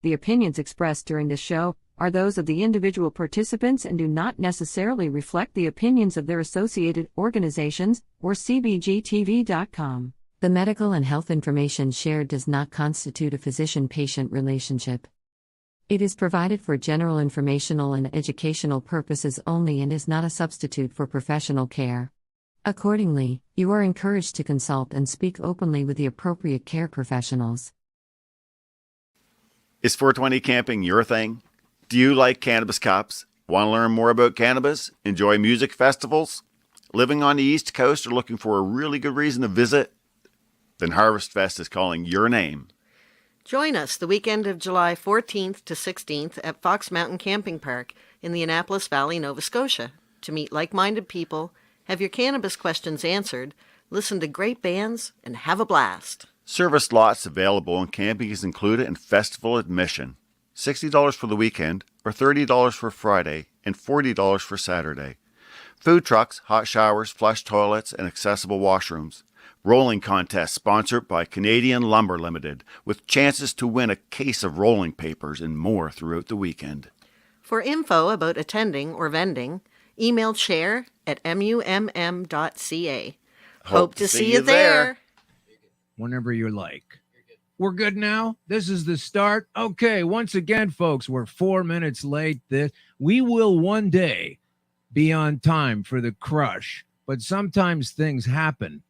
The opinions expressed during this show are those of the individual participants and do not necessarily reflect the opinions of their associated organizations or CBGTV.com. The medical and health information shared does not constitute a physician-patient relationship. It is provided for general informational and educational purposes only and is not a substitute for professional care. Accordingly, you are encouraged to consult and speak openly with the appropriate care professionals. Is 420 camping your thing? Do you like cannabis cups? Want to learn more about cannabis? Enjoy music festivals? Living on the East Coast or looking for a really good reason to visit? Then Harvest Fest is calling your name. Join us the weekend of July 14th to 16th at Fox Mountain Camping Park in the Annapolis Valley, Nova Scotia, to meet like-minded people, have your cannabis questions answered, listen to great bands, and have a blast. Service lots available and camping is included in festival admission. $60 for the weekend, or $30 for Friday, and $40 for Saturday. Food trucks, hot showers, flush toilets, and accessible washrooms. Rolling contest sponsored by Canadian Lumber Limited, with chances to win a case of rolling papers and more throughout the weekend. For info about attending or vending, email chair@mumm.ca. Hope to see you there. Whenever you like. We're good now. This is the start. Okay, once again, folks, we're 4 minutes late. We will one day be on time for the crush, but sometimes things happen.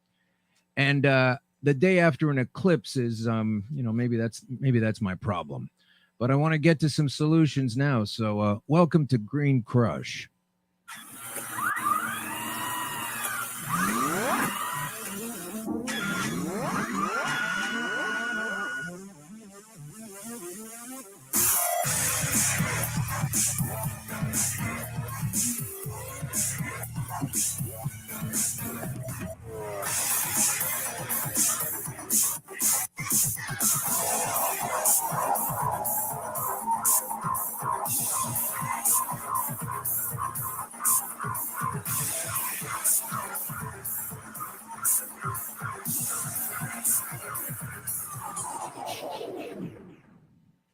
And the day after an eclipse is, maybe that's my problem. But I want to get to some solutions now. So welcome to Green Crush.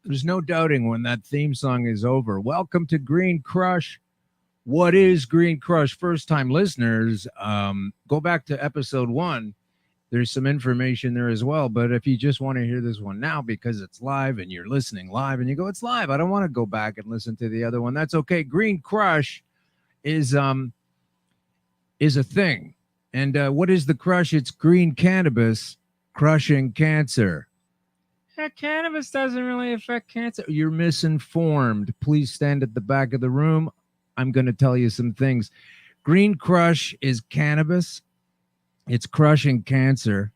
There's no doubting when that theme song is over. Welcome to Green Crush. What is Green Crush? First-time listeners, go back to episode 1. There's some information there as well. But if you just want to hear this one now because it's live and you're listening live and you go, it's live, I don't want to go back and listen to the other one. That's okay. Green Crush is a thing. And what is the crush? It's green cannabis crushing cancer. Cannabis doesn't really affect cancer. You're misinformed. Please stand at the back of the room. I'm going to tell you some things. Green Crush is cannabis. It's crushing cancer.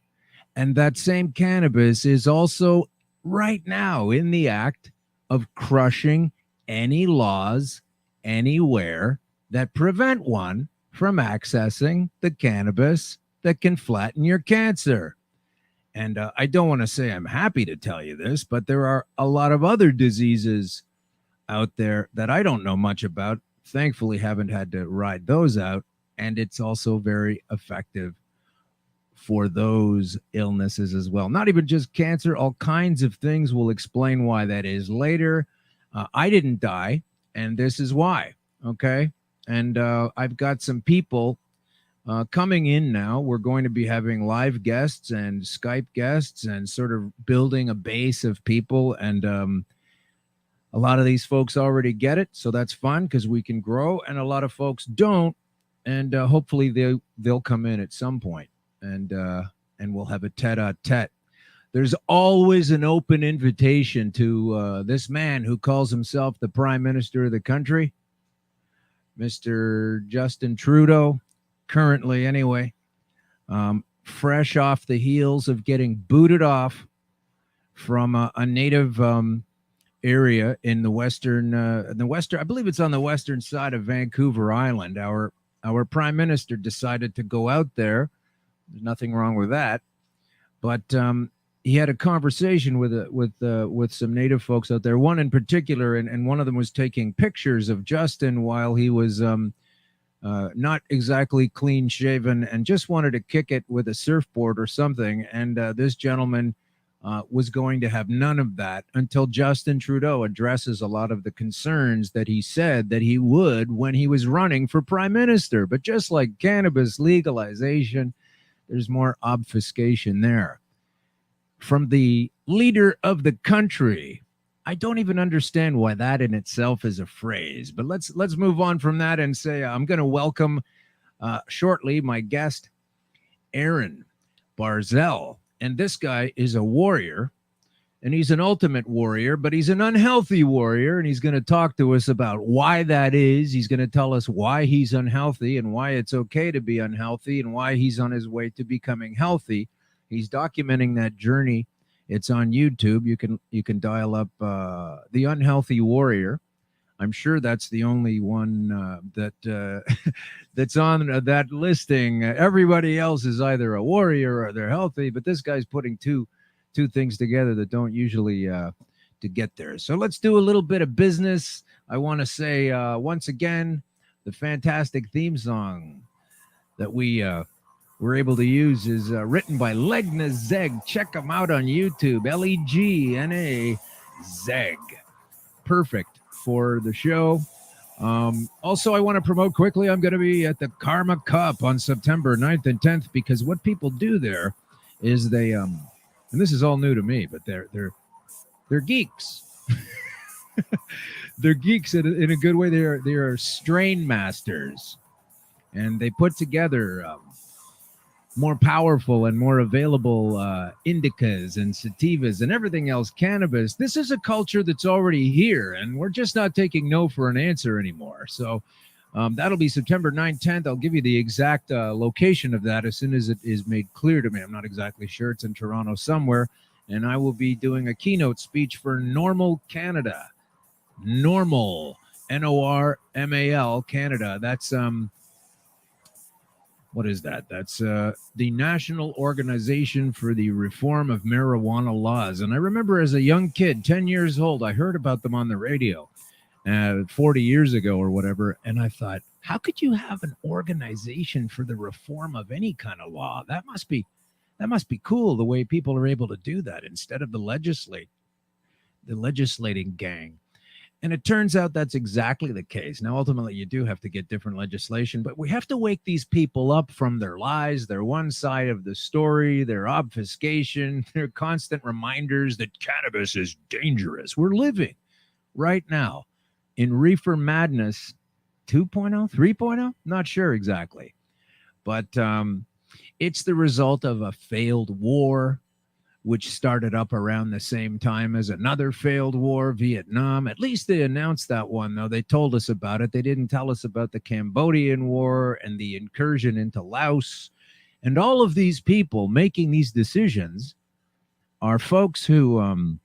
And that same cannabis is also right now in the act of crushing any laws anywhere that prevent one from accessing the cannabis that can flatten your cancer. And I don't want to say I'm happy to tell you this, but there are a lot of other diseases out there that I don't know much about. Thankfully, haven't had to ride those out. And it's also very effective for those illnesses as well. Not even just cancer, all kinds of things. We'll explain why that is later. I didn't die, and this is why, okay? And I've got some people coming in now. We're going to be having live guests and Skype guests and sort of building a base of people. And a lot of these folks already get it, so that's fun because we can grow. And a lot of folks don't, and hopefully they'll come in at some point, and we'll have a tete-a-tete. There's always an open invitation to this man who calls himself the Prime Minister of the country, Mr. Justin Trudeau. Currently, anyway, fresh off the heels of getting booted off from a native area in the western, I believe it's on the western side of Vancouver Island. Our prime minister decided to go out there. There's nothing wrong with that, but he had a conversation with some native folks out there. One in particular, and one of them was taking pictures of Justin while he was not exactly clean shaven and just wanted to kick it with a surfboard or something. And this gentleman was going to have none of that until Justin Trudeau addresses a lot of the concerns that he said that he would when he was running for prime minister. But just like cannabis legalization, there's more obfuscation there. From the leader of the country, I don't even understand why that in itself is a phrase. But let's move on from that and say I'm going to welcome shortly my guest, Aaron Barzel. And this guy is a warrior, and he's an ultimate warrior, but he's an unhealthy warrior, and he's going to talk to us about why that is. He's going to tell us why he's unhealthy and why it's okay to be unhealthy and why he's on his way to becoming healthy. He's documenting that journey. It's on YouTube. You can dial up The Unhealthy Warrior. I'm sure that's the only one that's on that listing. Everybody else is either a warrior or they're healthy, but this guy's putting two things together that don't usually to get there. So let's do a little bit of business. I want to say once again, the fantastic theme song that we were able to use is written by Legna Zeg. Check him out on YouTube. Legna Zeg. Perfect for the show. Also, I want to promote quickly, I'm going to be at the Karma Cup on September 9th and 10th, because what people do there is they and this is all new to me, but they're geeks. They're geeks in a good way. They are strain masters, and they put together more powerful and more available indicas and sativas and everything else cannabis. This is a culture that's already here, and we're just not taking no for an answer anymore. So that'll be September 9th, 10th. I'll give you the exact location of that as soon as it is made clear to me. I'm not exactly sure. It's in Toronto somewhere. And I will be doing a keynote speech for Normal Canada. Normal, Normal Canada. That's what is that? That's the National Organization for the Reform of Marijuana Laws. And I remember as a young kid, 10 years old, I heard about them on the radio 40 years ago or whatever. And I thought, how could you have an organization for the reform of any kind of law? That must be cool, the way people are able to do that instead of the legislating gang. And it turns out that's exactly the case. Now, ultimately, you do have to get different legislation, but we have to wake these people up from their lies, their one side of the story, their obfuscation, their constant reminders that cannabis is dangerous. We're living right now in reefer madness 2.0, 3.0, not sure exactly. But it's the result of a failed war, which started up around the same time as another failed war, Vietnam. At least they announced that one, though. They told us about it. They didn't tell us about the Cambodian War and the incursion into Laos. And all of these people making these decisions are folks who,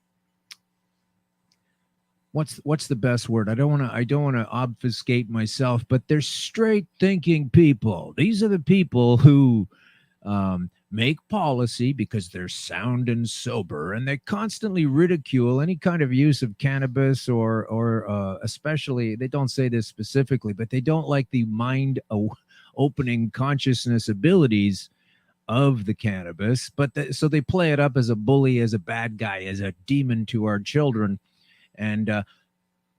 what's the best word? I don't want to obfuscate myself, but they're straight thinking people. These are the people who make policy because they're sound and sober, and they constantly ridicule any kind of use of cannabis or especially, they don't say this specifically, but they don't like the mind opening consciousness abilities of the cannabis. But so they play it up as a bully, as a bad guy, as a demon to our children. And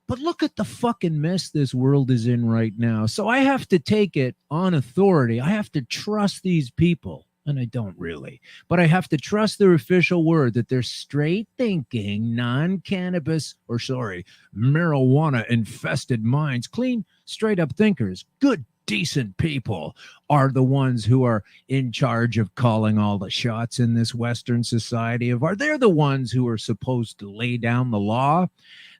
but look at the fucking mess this world is in right now. So I have to take it on authority. I have to trust these people. And I don't really, but I have to trust their official word that they're straight thinking, non-cannabis, marijuana infested minds, clean, straight up thinkers, good, decent people are the ones who are in charge of calling all the shots in this Western society. They're the ones who are supposed to lay down the law.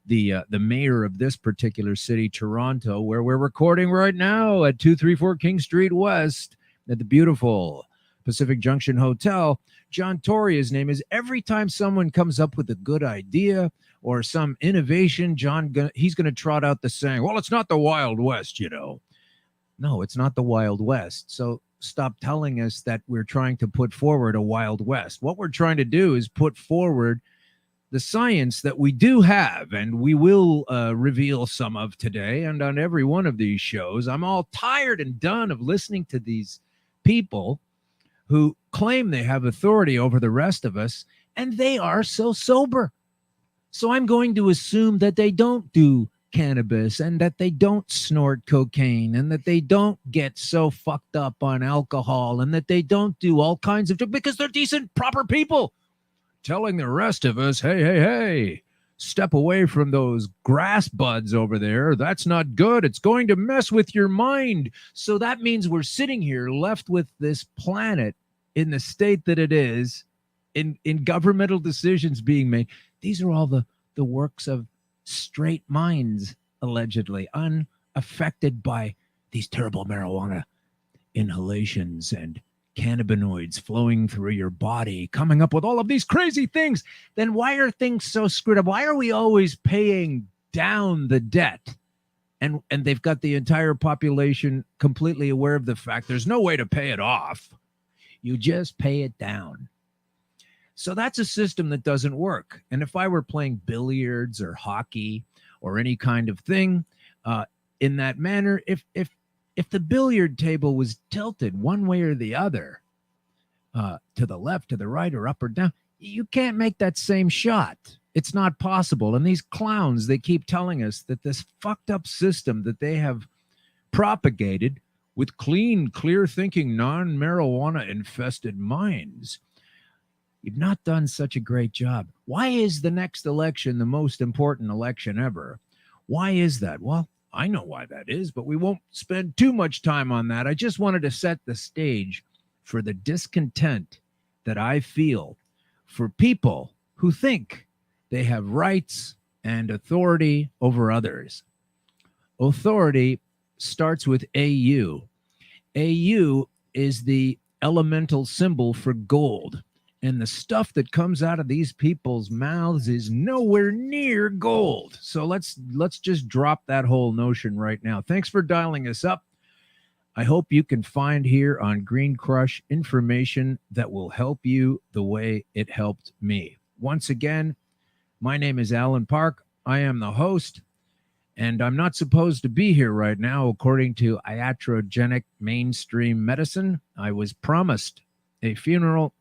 The mayor of this particular city, Toronto, where we're recording right now at 234 King Street West at the beautiful Pacific Junction Hotel, John Tory, his name is. Every time someone comes up with a good idea or some innovation, he's going to trot out the saying, well, it's not the Wild West, No, it's not the Wild West. So stop telling us that we're trying to put forward a Wild West. What we're trying to do is put forward the science that we do have, and we will reveal some of today and on every one of these shows. I'm all tired and done of listening to these people who claim they have authority over the rest of us And they are so sober. So I'm going to assume that they don't do cannabis and that they don't snort cocaine and that they don't get so fucked up on alcohol and that they don't do all kinds of, because they're decent, proper people. Telling the rest of us, hey, step away from those grass buds over there. That's not good. It's going to mess with your mind. So that means we're sitting here left with this planet in the state that it is, in governmental decisions being made. These are all the works of straight minds, allegedly, unaffected by these terrible marijuana inhalations and cannabinoids flowing through your body, coming up with all of these crazy things. Then why are things so screwed up? Why are we always paying down the debt? And they've got the entire population completely aware of the fact there's no way to pay it off. You just pay it down. So that's a system that doesn't work. And if I were playing billiards or hockey or any kind of thing in that manner, if the billiard table was tilted one way or the other, to the left, to the right, or up or down, you can't make that same shot. It's not possible. And these clowns, they keep telling us that this fucked up system that they have propagated with clean, clear thinking, non-marijuana infested minds, you've not done such a great job. Why is the next election the most important election ever? Why is that? Well, I know why that is, but we won't spend too much time on that. I just wanted to set the stage for the discontent that I feel for people who think they have rights and authority over others. Authority starts with AU. AU is the elemental symbol for gold. And the stuff that comes out of these people's mouths is nowhere near gold. So let's just drop that whole notion right now. Thanks for dialing us up. I hope you can find here on Green Crush information that will help you the way it helped me. Once again, my name is Alan Park. I am the host, and I'm not supposed to be here right now according to iatrogenic mainstream medicine. I was promised a funeral.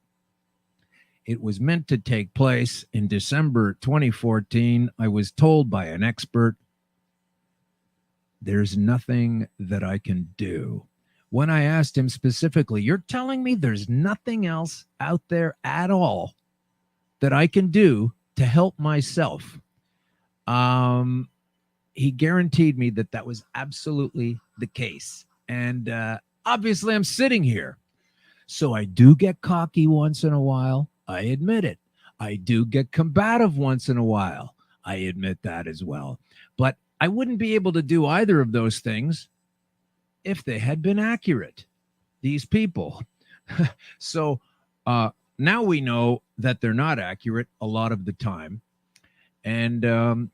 It was meant to take place in December 2014. I was told by an expert, there's nothing that I can do. When I asked him specifically, you're telling me there's nothing else out there at all that I can do to help myself? He guaranteed me that was absolutely the case. And obviously I'm sitting here. So I do get cocky once in a while. I admit it. I do get combative once in a while. I admit that as well. But I wouldn't be able to do either of those things if they had been accurate, these people. So now we know that they're not accurate a lot of the time. And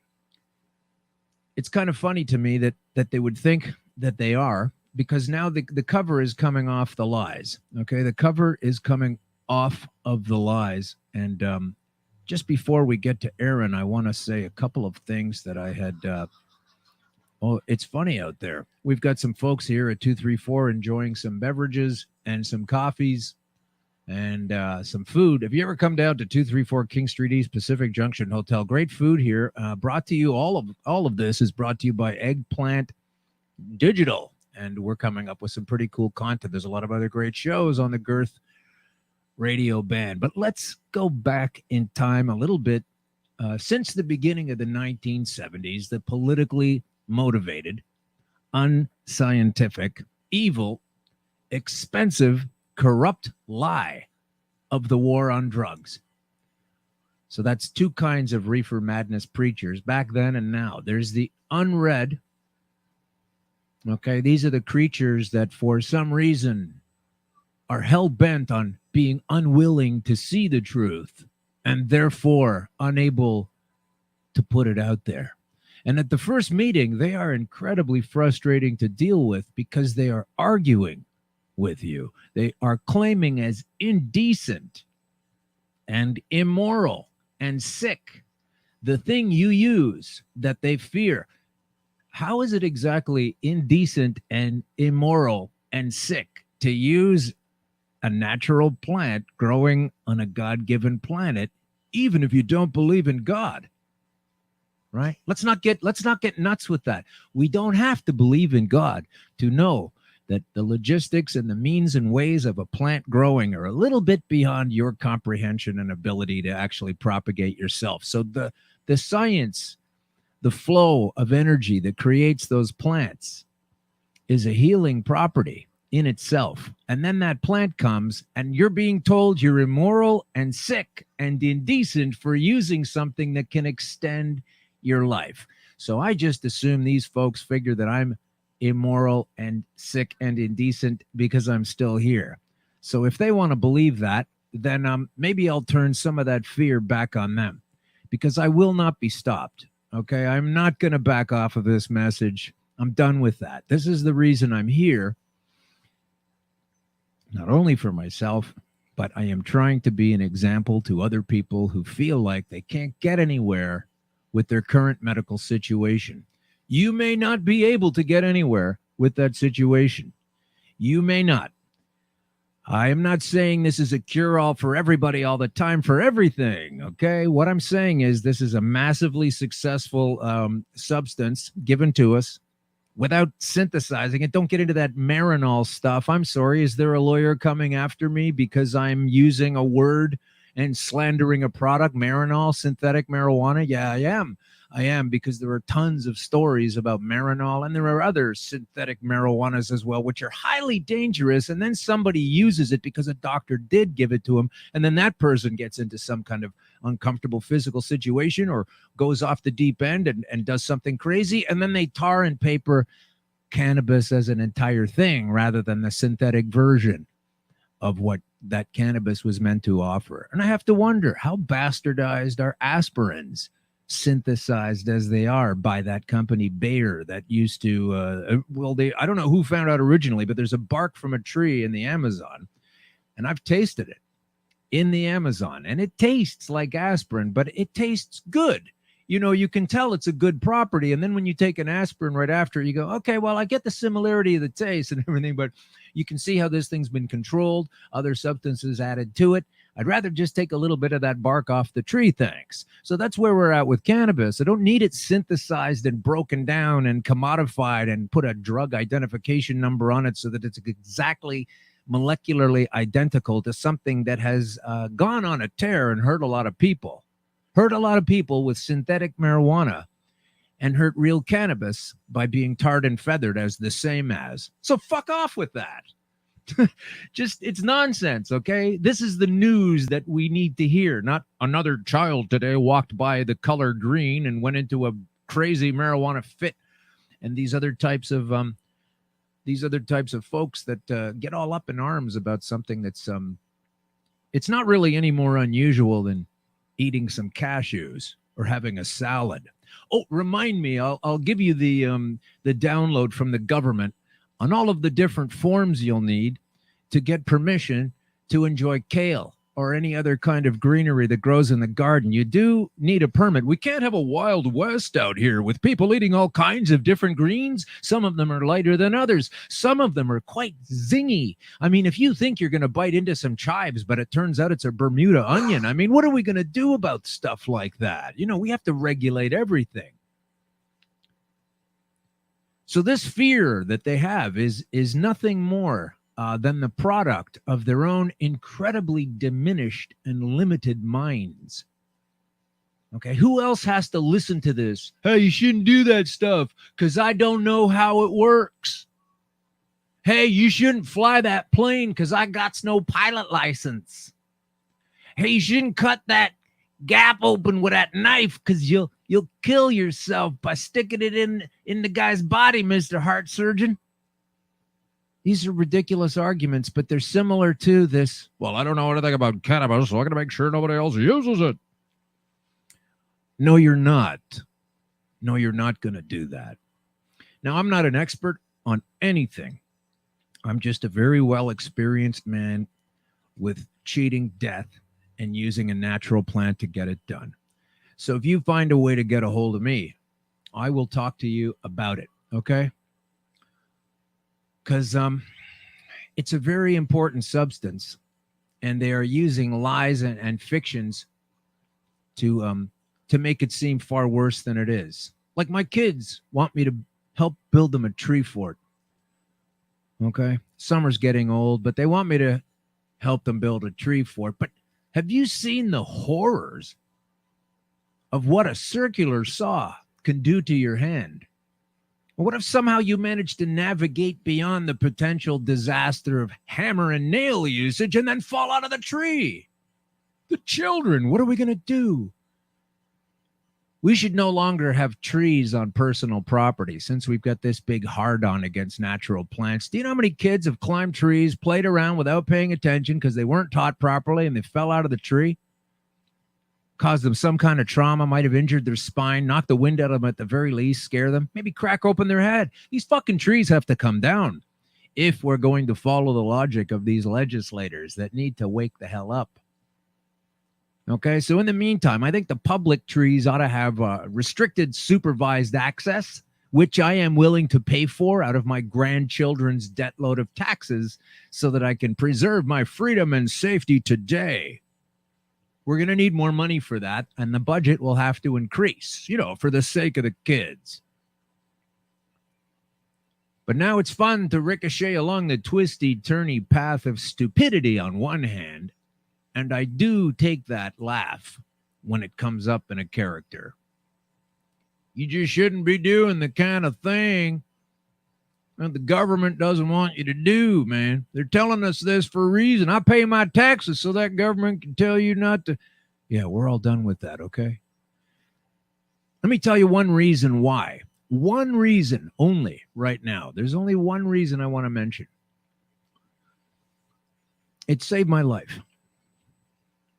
it's kind of funny to me that they would think that they are, because now the cover is coming off the lies. Okay, the cover is coming off of the lies. And just before we get to Aaron, I want to say a couple of things that I had. It's funny out there. We've got some folks here at 234 enjoying some beverages and some coffees and some food. If you ever come down to 234 King Street East, Pacific Junction Hotel, great food here. Brought to you, all of this is brought to you by Eggplant Digital. And we're coming up with some pretty cool content. There's a lot of other great shows on the Girth radio band. But let's go back in time a little bit. Since the beginning of the 1970s, the politically motivated, unscientific, evil, expensive, corrupt lie of the war on drugs. So that's two kinds of reefer madness preachers back then and now. There's the unread. Okay, these are the creatures that for some reason are hell-bent on being unwilling to see the truth and therefore unable to put it out there. And at the first meeting, they are incredibly frustrating to deal with because they are arguing with you. They are claiming as indecent and immoral and sick the thing you use that they fear. How is it exactly indecent and immoral and sick to use a natural plant growing on a God-given planet even if you don't believe in God. Right? Let's not get nuts with that. We don't have to believe in God to know that the logistics and the means and ways of a plant growing are a little bit beyond your comprehension and ability to actually propagate yourself. So the science, the flow of energy that creates those plants is a healing property in itself. And then that plant comes and you're being told you're immoral and sick and indecent for using something that can extend your life. So I just assume these folks figure that I'm immoral and sick and indecent because I'm still here. So if they want to believe that, then maybe I'll turn some of that fear back on them, because I will not be stopped. Okay, I'm not going to back off of this message. I'm done with that. This is the reason I'm here, not only for myself, but I am trying to be an example to other people who feel like they can't get anywhere with their current medical situation. You may not be able to get anywhere with that situation. You may not. I am not saying this is a cure-all for everybody all the time for everything, okay? What I'm saying is this is a massively successful substance given to us without synthesizing it. Don't get into that Marinol stuff. I'm sorry, is there a lawyer coming after me because I'm using a word and slandering a product? Marinol, synthetic marijuana? Yeah, I am, because there are tons of stories about Marinol, and there are other synthetic marijuanas as well, which are highly dangerous. And then somebody uses it because a doctor did give it to him, and then that person gets into some kind of uncomfortable physical situation or goes off the deep end and does something crazy, and then they tar and paper cannabis as an entire thing rather than the synthetic version of what that cannabis was meant to offer. And I have to wonder, how bastardized are aspirins, synthesized as they are by that company Bayer that used to I don't know who found out originally, but there's a bark from a tree in the Amazon, and I've tasted it in the Amazon, and it tastes like aspirin, but it tastes good. You know, you can tell it's a good property, and then when you take an aspirin right after, you go, okay, well, I get the similarity of the taste and everything, but you can see how this thing's been controlled, other substances added to it. I'd rather just take a little bit of that bark off the tree, thanks. So that's where we're at with cannabis. I don't need it synthesized and broken down and commodified and put a drug identification number on it so that it's exactly molecularly identical to something that has gone on a tear and hurt a lot of people. Hurt a lot of people with synthetic marijuana and hurt real cannabis by being tarred and feathered as the same as. So fuck off with that. Just, it's nonsense, okay? This is the news that we need to hear, not another child today walked by the color green and went into a crazy marijuana fit, and these other types of folks that get all up in arms about something that's it's not really any more unusual than eating some cashews or having a salad. Oh, remind me, I'll give you the download from the government on all of the different forms you'll need to get permission to enjoy kale or any other kind of greenery that grows in the garden. You do need a permit. We can't have a Wild West out here with people eating all kinds of different greens. Some of them are lighter than others. Some of them are quite zingy. I mean, if you think you're going to bite into some chives, but it turns out it's a Bermuda onion, I mean, what are we going to do about stuff like that? You know, we have to regulate everything. So this fear that they have is nothing more than the product of their own incredibly diminished and limited minds. Okay, who else has to listen to this? Hey, you shouldn't do that stuff because I don't know how it works. Hey, you shouldn't fly that plane because I got no pilot license. Hey, you shouldn't cut that gap open with that knife because you'll kill yourself by sticking it in the guy's body, Mr. Heart Surgeon. These are ridiculous arguments, but they're similar to this. Well, I don't know anything about cannabis, so I'm going to make sure nobody else uses it. No, you're not. No, you're not going to do that. Now, I'm not an expert on anything. I'm just a very well-experienced man with cheating death and using a natural plant to get it done. So if you find a way to get a hold of me, I will talk to you about it, okay? Because it's a very important substance, and they are using lies and fictions to make it seem far worse than it is. Like my kids want me to help build them a tree fort. Okay, summer's getting old, but they want me to help them build a tree fort. But have you seen the horrors of what a circular saw can do to your hand? What if somehow you manage to navigate beyond the potential disaster of hammer and nail usage and then fall out of the tree? The children, what are we going to do? We should no longer have trees on personal property since we've got this big hard-on against natural plants. Do you know how many kids have climbed trees, played around without paying attention because they weren't taught properly and they fell out of the tree? Caused them some kind of trauma, might have injured their spine, knocked the wind out of them at the very least, scare them, maybe crack open their head. These fucking trees have to come down if we're going to follow the logic of these legislators that need to wake the hell up. Okay, so in the meantime, I think the public trees ought to have restricted supervised access, which I am willing to pay for out of my grandchildren's debt load of taxes so that I can preserve my freedom and safety today. We're going to need more money for that, and the budget will have to increase, for the sake of the kids. But now it's fun to ricochet along the twisty, turny path of stupidity on one hand, and I do take that laugh when it comes up in a character. You just shouldn't be doing the kind of thing that the government doesn't want you to do, man. They're telling us this for a reason. I pay my taxes so that government can tell you not to. Yeah, we're all done with that, okay? Let me tell you one reason why. One reason only right now. There's only one reason I want to mention. It saved my life.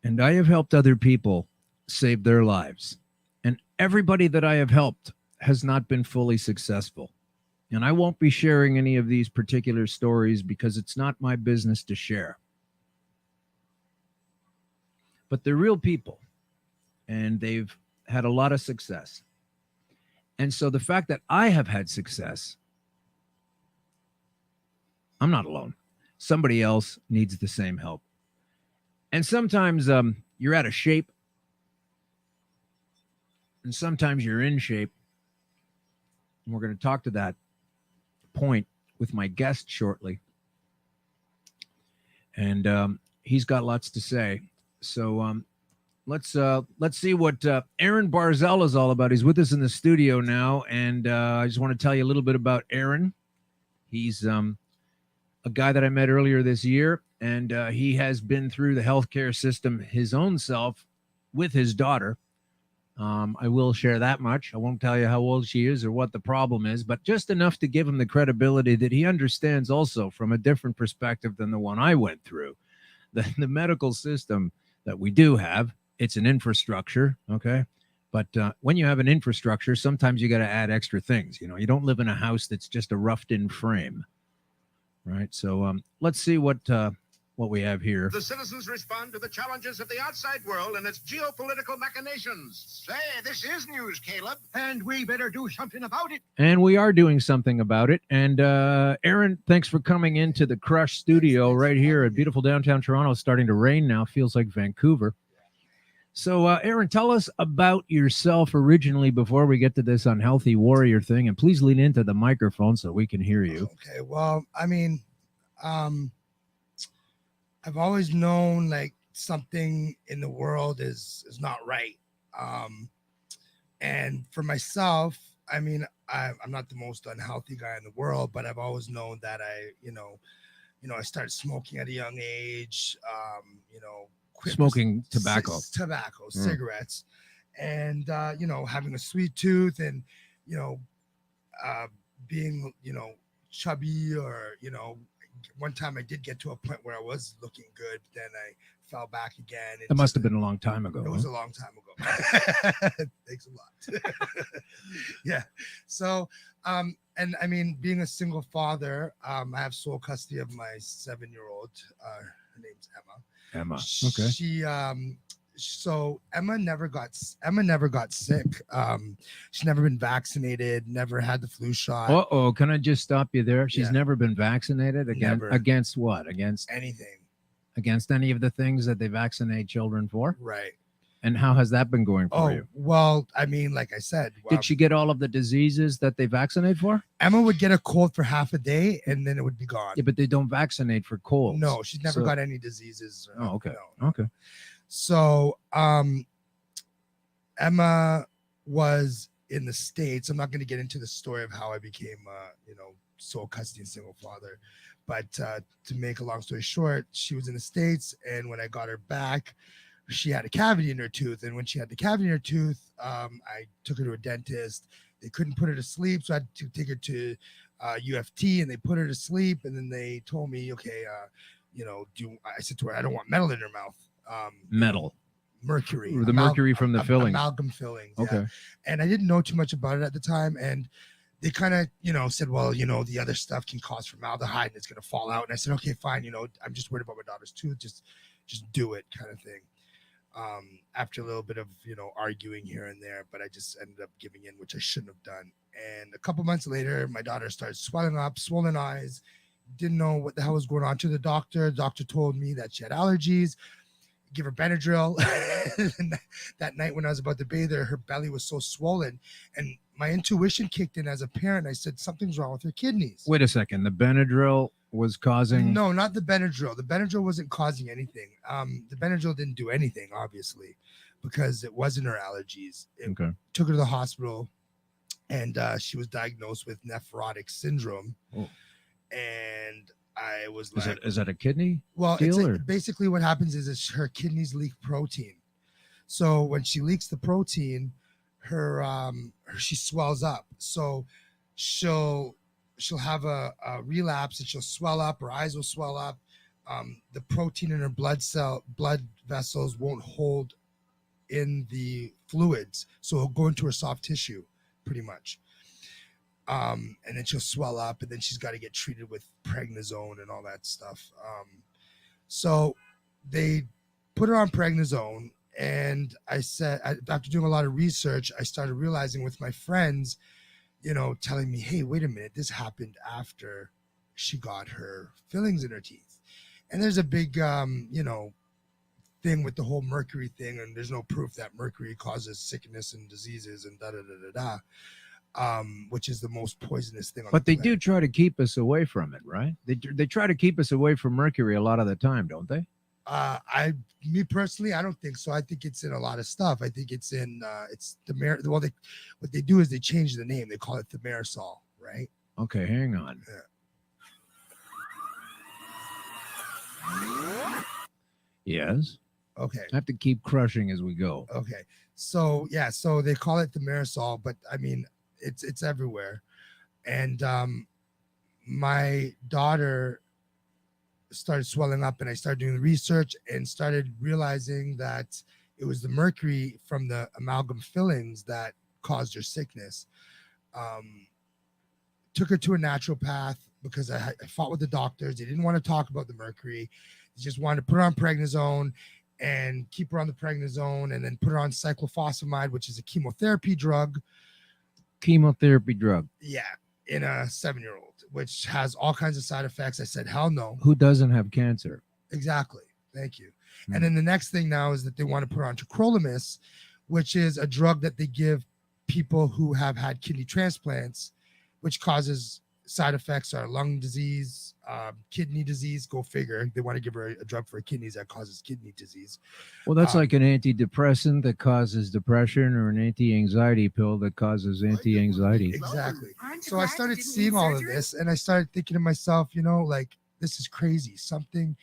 And I have helped other people save their lives. And everybody that I have helped has not been fully successful. And I won't be sharing any of these particular stories because it's not my business to share. But they're real people. And they've had a lot of success. And so the fact that I have had success, I'm not alone. Somebody else needs the same help. And sometimes you're out of shape. And sometimes you're in shape. And we're going to talk to that point with my guest shortly. And he's got lots to say. So let's see what Aaron Barzel is all about. He's with us in the studio now. And I just want to tell you a little bit about Aaron. He's a guy that I met earlier this year. And he has been through the healthcare system his own self with his daughter. I will share that much. I won't tell you how old she is or what the problem is, but just enough to give him the credibility that he understands also from a different perspective than the one I went through. The medical system that we do have, it's an infrastructure, okay? But when you have an infrastructure, sometimes you got to add extra things. You don't live in a house that's just a roughed-in frame, right? So let's see what we have here. The citizens respond to the challenges of the outside world and its geopolitical machinations. Say, this is news, Caleb, and we better do something about it. And we are doing something about it. And Aaron, thanks for coming into the Crush studio right here at beautiful downtown Toronto. It's starting to rain now. Feels like Vancouver. So, Aaron, tell us about yourself originally before we get to this unhealthy warrior thing. And please lean into the microphone so we can hear you. Okay, well, I mean, I've always known like something in the world is not right. And for myself, I mean, I'm not the most unhealthy guy in the world, but I've always known that I started smoking at a young age, smoking tobacco, cigarettes, and, having a sweet tooth and, being, chubby or, one time I did get to a point where I was looking good, but then I fell back again. It must have been a long time ago. It was a long time ago. Thanks a lot. Yeah. So, and I mean, being a single father, I have sole custody of my 7-year-old. Her name's Emma. Emma. Okay. So Emma never got sick. She's never been vaccinated, never had the flu shot. Uh-oh, can I just stop you there? She's never been vaccinated Never. Against what? Against Anything. Against any of the things that they vaccinate children for? Right. And how has that been going for Oh, you? well, I mean, like I said, Did she get all of the diseases that they vaccinate for? Emma would get a cold for half a day and then it would be gone. Yeah, but they don't vaccinate for colds. No, she's never So- got any diseases. Oh, okay. No. Okay. So, Emma was in the States. I'm not going to get into the story of how I became, sole custody and single father. But to make a long story short, she was in the States. And when I got her back, she had a cavity in her tooth. And when she had the cavity in her tooth, I took her to a dentist. They couldn't put her to sleep. So I had to take her to UFT and they put her to sleep. And then they told me, okay, I said to her, I don't want metal in her mouth. Metal. Mercury. The mercury from the fillings. Amalgam fillings. Yeah. Okay. And I didn't know too much about it at the time. And they kind of, said, well, the other stuff can cause formaldehyde and it's going to fall out. And I said, okay, fine. I'm just worried about my daughter's tooth. Just do it kind of thing. After a little bit of, arguing here and there, but I just ended up giving in, which I shouldn't have done. And a couple months later, my daughter started swelling up, swollen eyes, didn't know what the hell was going on to the doctor. The doctor told me that she had allergies, give her Benadryl. And that night when I was about to bathe her, her belly was so swollen. And my intuition kicked in as a parent. I said, something's wrong with her kidneys. Wait a second. The Benadryl was causing... No, not the Benadryl. The Benadryl wasn't causing anything. The Benadryl didn't do anything, obviously, because it wasn't her allergies. It Okay. took her to the hospital, and she was diagnosed with nephrotic syndrome. Oh. And I was like... Is that a kidney? Well, deal, basically what happens is her kidneys leak protein. So when she leaks the protein, she swells up. So she'll have a relapse and she'll swell up. Her eyes will swell up. The protein in her blood vessels won't hold in the fluids, so it'll go into her soft tissue, pretty much. And then she'll swell up, and then she's got to get treated with prednisone and all that stuff. So they put her on prednisone, and I said, after doing a lot of research, I started realizing with my friends, telling me, hey, wait a minute, this happened after she got her fillings in her teeth. And there's a big, thing with the whole mercury thing, and there's no proof that mercury causes sickness and diseases and which is the most poisonous thing on But the they planet. do try to keep us away from it, right? They try to keep us away from mercury a lot of the time, don't they? Me personally, I don't think so. I think it's in a lot of stuff. I think it's in it's what they do is they change the name. They call it thimerosal, right? Okay, hang on. Yeah. Yes. Okay. I have to keep crushing as we go. Okay. So yeah, so they call it thimerosal, but I mean it's everywhere. And my daughter started swelling up, and I started doing the research and started realizing that it was the mercury from the amalgam fillings that caused her sickness. Took her to a naturopath because I fought with the doctors. They didn't want to talk about the mercury. They just wanted to put her on prednisone and keep her on the prednisone, and then put her on cyclophosphamide, which is a chemotherapy drug. Chemotherapy drug. Yeah, in a 7-year-old, which has all kinds of side effects. I said, hell no. Who doesn't have cancer? Exactly. Thank you. And then the next thing now is that they want to put her on tacrolimus, which is a drug that they give people who have had kidney transplants, which causes side effects are lung disease, kidney disease. Go figure. They want to give her a drug for kidneys that causes kidney disease. Well, that's like an antidepressant that causes depression, or an anti-anxiety pill that causes anti-anxiety. Exactly. So I started seeing all of this, and I started thinking to myself, like, this is crazy. Something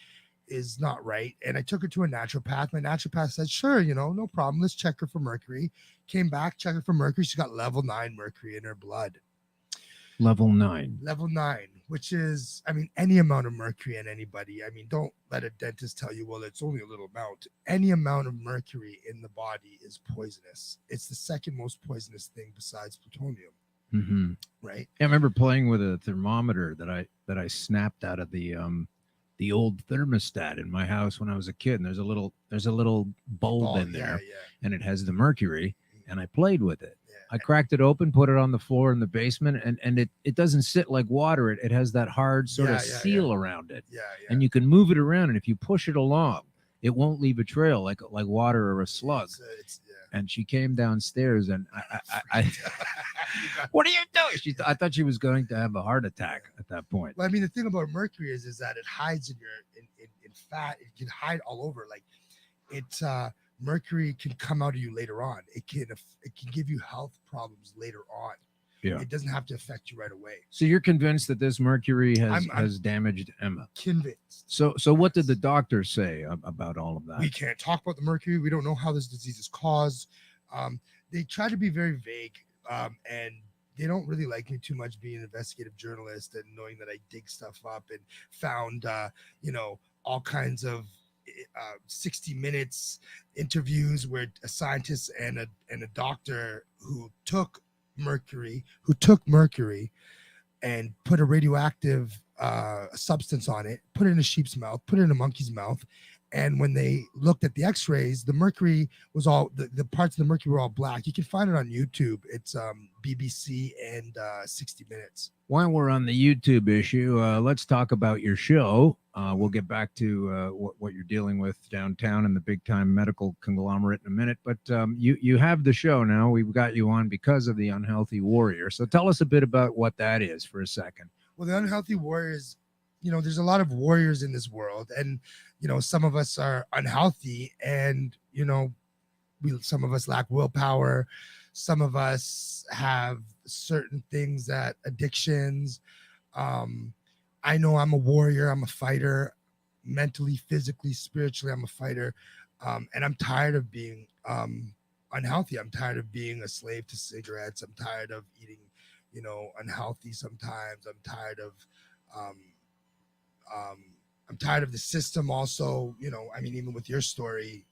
is not right. And I took her to a naturopath. My naturopath said, sure, no problem. Let's check her for mercury. Came back, checked her for mercury. She got level 9 mercury in her blood. Level 9. Level 9, which is, any amount of mercury in anybody. Don't let a dentist tell you, well, it's only a little amount. Any amount of mercury in the body is poisonous. It's the second most poisonous thing besides plutonium. Mm-hmm. Right? I remember playing with a thermometer that I snapped out of the old thermostat in my house when I was a kid. And there's a little bulb in there, and it has the mercury, and I played with it. I cracked it open, put it on the floor in the basement, and it doesn't sit like water. It has that hard sort of seal around it. Yeah. And you can move it around, and if you push it along, it won't leave a trail like water or a slug. And she came downstairs, and I what are you doing? I thought she was going to have a heart attack at that point. Well, I mean, the thing about mercury is that it hides in fat. It can hide all over. Like mercury can come out of you later on. It can give you health problems later on. Yeah. It doesn't have to affect you right away. So you're convinced that this mercury has damaged Emma? Convinced. So what did the doctor say about all of that? We can't talk about the mercury. We don't know how this disease is caused. They try to be very vague, and they don't really like me too much being an investigative journalist and knowing that I dig stuff up and found, all kinds of 60 minutes interviews where a scientist and a doctor who took mercury and put a radioactive substance on it, put it in a sheep's mouth, put it in a monkey's mouth, and when they looked at the x-rays, the mercury was all the parts of the mercury were all black. You can find it on YouTube. It's BBC and 60 Minutes. While we're on the YouTube issue, let's talk about your show. We'll get back to what you're dealing with downtown and the big time medical conglomerate in a minute. But you have the show now. We've got you on because of the Unhealthy Warrior. So tell us a bit about what that is for a second. Well, the Unhealthy Warrior is, there's a lot of warriors in this world, and some of us are unhealthy, and some of us lack willpower. Some of us have certain things that addictions. I know I'm a warrior. I'm a fighter, mentally, physically, spiritually. I'm a fighter, and I'm tired of being unhealthy. I'm tired of being a slave to cigarettes. I'm tired of eating, unhealthy sometimes. I'm tired of the system. Also, even with your story,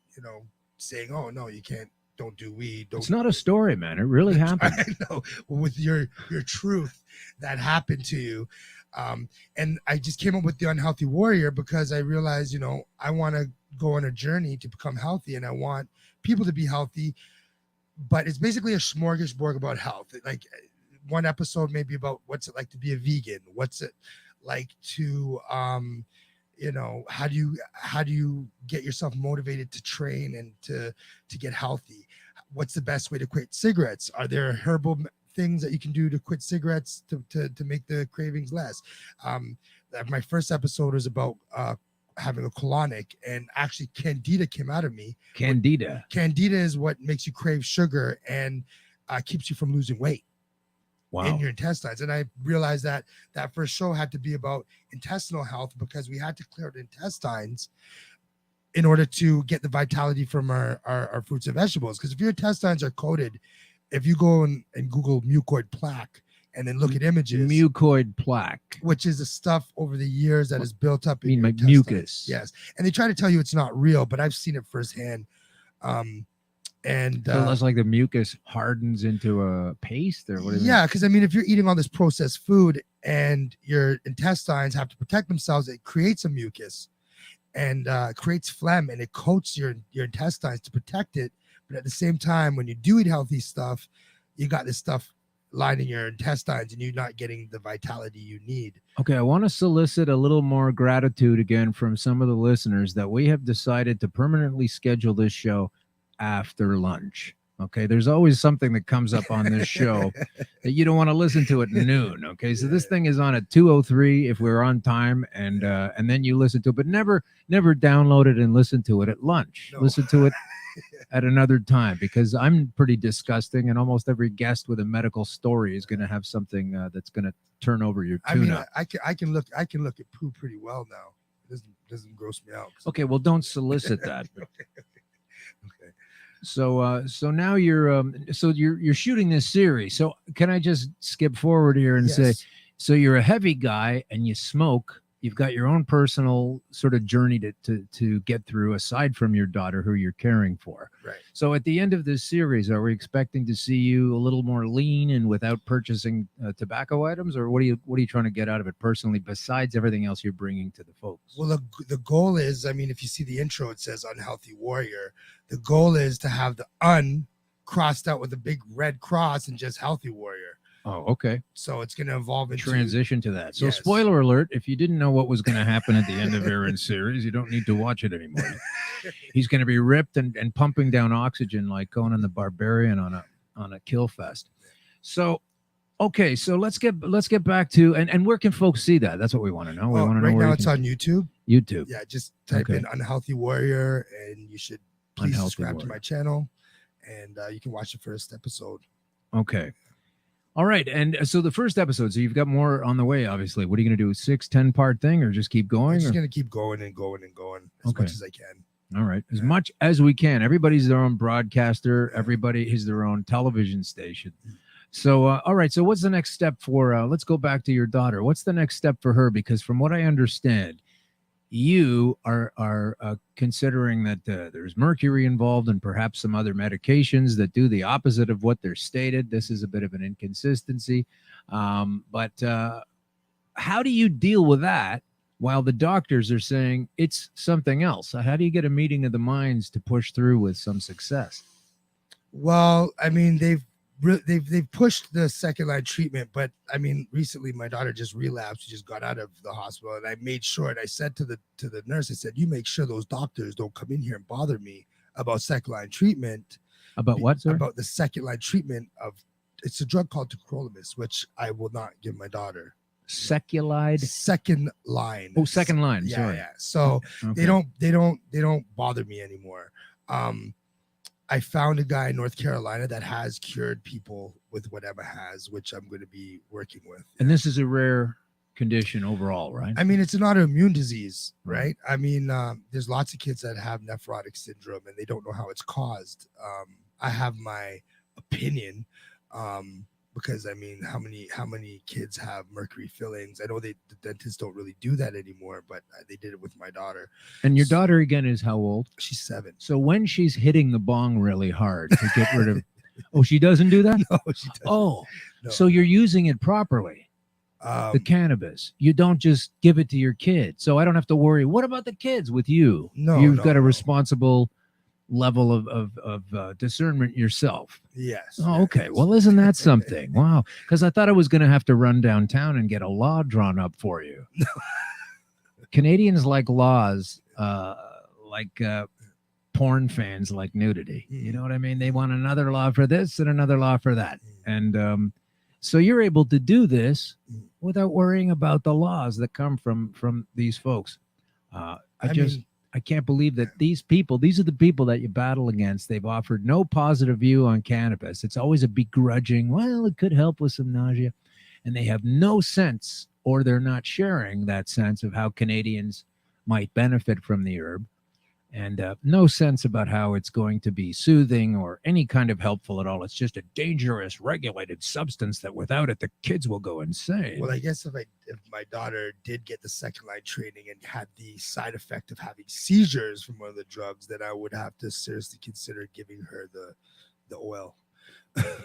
saying, "Oh no, you can't. Don't do weed." It's not a story, man. It really happened. I know. With your truth that happened to you. And I just came up with the Unhealthy Warrior because I realized, I want to go on a journey to become healthy, and I want people to be healthy, but it's basically a smorgasbord about health. Like one episode may be about what's it like to be a vegan? What's it like to, how do you get yourself motivated to train and to get healthy? What's the best way to quit cigarettes? Are there herbal things that you can do to quit cigarettes to make the cravings less? My first episode was about having a colonic, and actually candida came out of me. Candida is what makes you crave sugar and keeps you from losing weight. Wow. In your intestines. And I realized that first show had to be about intestinal health because we had to clear the intestines in order to get the vitality from our fruits and vegetables. Because if your intestines are coated, if you go and Google mucoid plaque and then look at images, mucoid plaque, which is the stuff over the years that is built up in your like mucus. Yes. And they try to tell you it's not real, but I've seen it firsthand. So that's like the mucus hardens into a paste, or what is it? Yeah, because if you're eating all this processed food and your intestines have to protect themselves, it creates a mucus and creates phlegm, and it coats your intestines to protect it. But at the same time, when you do eat healthy stuff, you got this stuff lining your intestines and you're not getting the vitality you need. Okay, I want to solicit a little more gratitude again from some of the listeners that we have decided to permanently schedule this show after lunch. Okay, there's always something that comes up on this show that you don't want to listen to at noon. Okay, so this thing is on at 2:03 if we're on time, and then you listen to it, but never download it and listen to it at lunch. No. Listen to it at another time, because I'm pretty disgusting, and almost every guest with a medical story is going to have something that's going to turn over your tuna. I can look at poo pretty well now. It doesn't gross me out. Okay, well, don't solicit that. Okay. So now you're shooting this series. So can I just skip forward here and say, so you're a heavy guy and you smoke. You've got your own personal sort of journey to get through, aside from your daughter who you're caring for. Right. So at the end of this series, are we expecting to see you a little more lean and without purchasing tobacco items, or what are you trying to get out of it personally, besides everything else you're bringing to the folks? Well, the goal is, if you see the intro, it says Unhealthy Warrior. The goal is to have the crossed out with a big red cross and just Healthy Warrior. Oh, okay. So it's going to evolve into Transition to that. So, Yes. spoiler alert: if you didn't know what was going to happen at the end of Aaron's series, you don't need to watch it anymore. He's going to be ripped and pumping down oxygen like Conan the Barbarian on a kill fest. So, okay, so let's get back to and where can folks see that? That's what we want to know. We Well, want to know right where now you it's can on YouTube. YouTube. Yeah, just type Okay. in Unhealthy Warrior, and you should please Unhealthy subscribe Warrior. to my channel, and you can watch the first episode. Okay. All right. And so the first episode, so you've got more on the way, obviously. What are you going to do? 6-10 part thing, or just keep going? I'm just or- going to keep going and going and going as Okay. much as I can. All right. As Yeah. much as we can. Everybody's their own broadcaster. Everybody is their own television station. So, all right. So what's the next step for, let's go back to your daughter. What's the next step for her? Because from what I understand, you are considering that there's mercury involved and perhaps some other medications that do the opposite of what they're stated. This is a bit of an inconsistency. But how do you deal with that while the doctors are saying it's something else? How do you get a meeting of the minds to push through with some success? Well, I mean, they've pushed the second line treatment, but I mean, recently my daughter just relapsed. She just got out of the hospital, and I made sure, and I said to the nurse, I said, you make sure those doctors don't come in here and bother me about second line treatment. About what, sir? About the second line treatment of, it's a drug called tacrolimus, which I will not give my daughter. Seculide? Second line. Oh, second line. Yeah, Sorry. yeah. So Okay. they don't bother me anymore. I found a guy in North Carolina that has cured people with what Emma has, which I'm going to be working with. And this is a rare condition overall, right? I mean, it's an autoimmune disease, right? I mean, there's lots of kids that have nephrotic syndrome and they don't know how it's caused. I have my opinion, because I mean, how many kids have mercury fillings? I know the dentists don't really do that anymore, but they did it with my daughter. And your daughter again is how old? She's 7. So when she's hitting the bong really hard to get rid of, oh, she doesn't do that? No, she doesn't. Oh, No. so you're using it properly, the cannabis. You don't just give it to your kid. So I don't have to worry. What about the kids with you? No, You've no, got a no. responsible level of discernment yourself. Yes. Oh, yes, okay. yes. Well, isn't that something? Wow. Because I thought I was going to have to run downtown and get a law drawn up for you. Canadians like laws, like porn fans like nudity. You know what I mean? They want another law for this and another law for that. And so you're able to do this without worrying about the laws that come from these folks. I can't believe that these are the people that you battle against. They've offered no positive view on cannabis. It's always a begrudging, well, it could help with some nausea. And they have no sense, or they're not sharing that sense of how Canadians might benefit from the herb. And no sense about how it's going to be soothing or any kind of helpful at all. It's just a dangerous, regulated substance that without it, the kids will go insane. Well, I guess if my daughter did get the second line training and had the side effect of having seizures from one of the drugs, then I would have to seriously consider giving her the oil.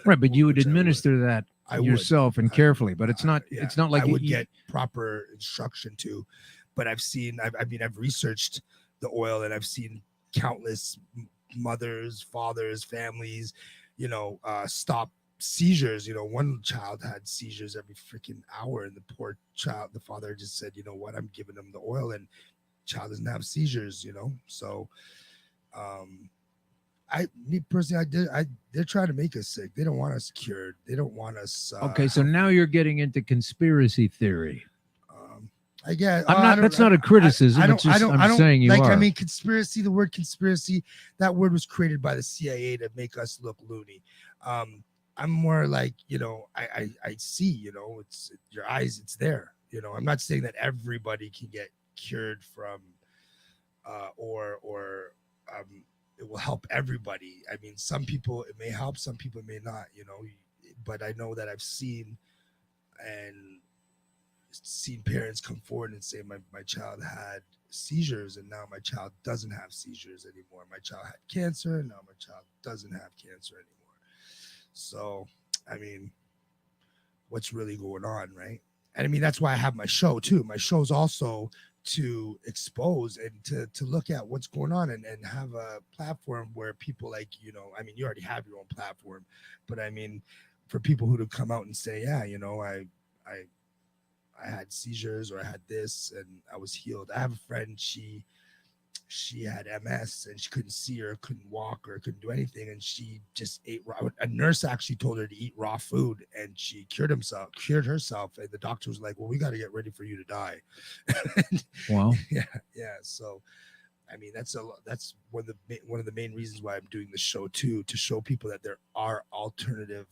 Right, but you would Which I administer that I would. yourself and carefully. But it's not. Yeah, It's not like I would you- get proper instruction to. But I've researched the oil, and I've seen countless mothers, fathers, families, stop seizures. One child had seizures every freaking hour, and the poor child, the father just said, you know what, I'm giving him the oil, and child doesn't have seizures. So me personally, they're trying to make us sick. They don't want us cured. They don't want us Okay, so now you're getting into conspiracy theory. I guess That's not a criticism. I'm saying you are. I mean, conspiracy. The word conspiracy. That word was created by the CIA to make us look loony. I'm more like, I see. It's your eyes. It's there. I'm not saying that everybody can get cured from, or it will help everybody. I mean, some people it may help, some people it may not. But I know that I've seen parents come forward and say my child had seizures and now my child doesn't have seizures anymore. My child had cancer and now my child doesn't have cancer anymore. So, I mean, what's really going on, right? And I mean, that's why I have my show too. My show's also to expose and to look at what's going on and have a platform where people like, I mean, you already have your own platform, but I mean, for people who to come out and say, yeah, you know, I had seizures or I had this and I was healed. I have a friend, she had MS and she couldn't see or couldn't walk or couldn't do anything, and she just ate raw. A nurse actually told her to eat raw food, and she cured herself, and the doctor was like, well, we got to get ready for you to die. Wow. Yeah. So I mean, that's one of the main reasons why I'm doing the show too, to show people that there are alternative.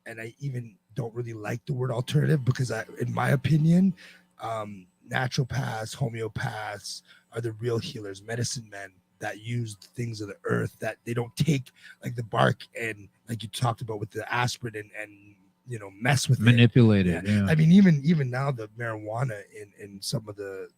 And I even don't really like the word alternative because in my opinion, naturopaths, homeopaths are the real healers, medicine men that use things of the earth, that they don't take like the bark and like you talked about with the aspirin and you know, mess with manipulate it. Yeah. I mean, even now the marijuana in some of the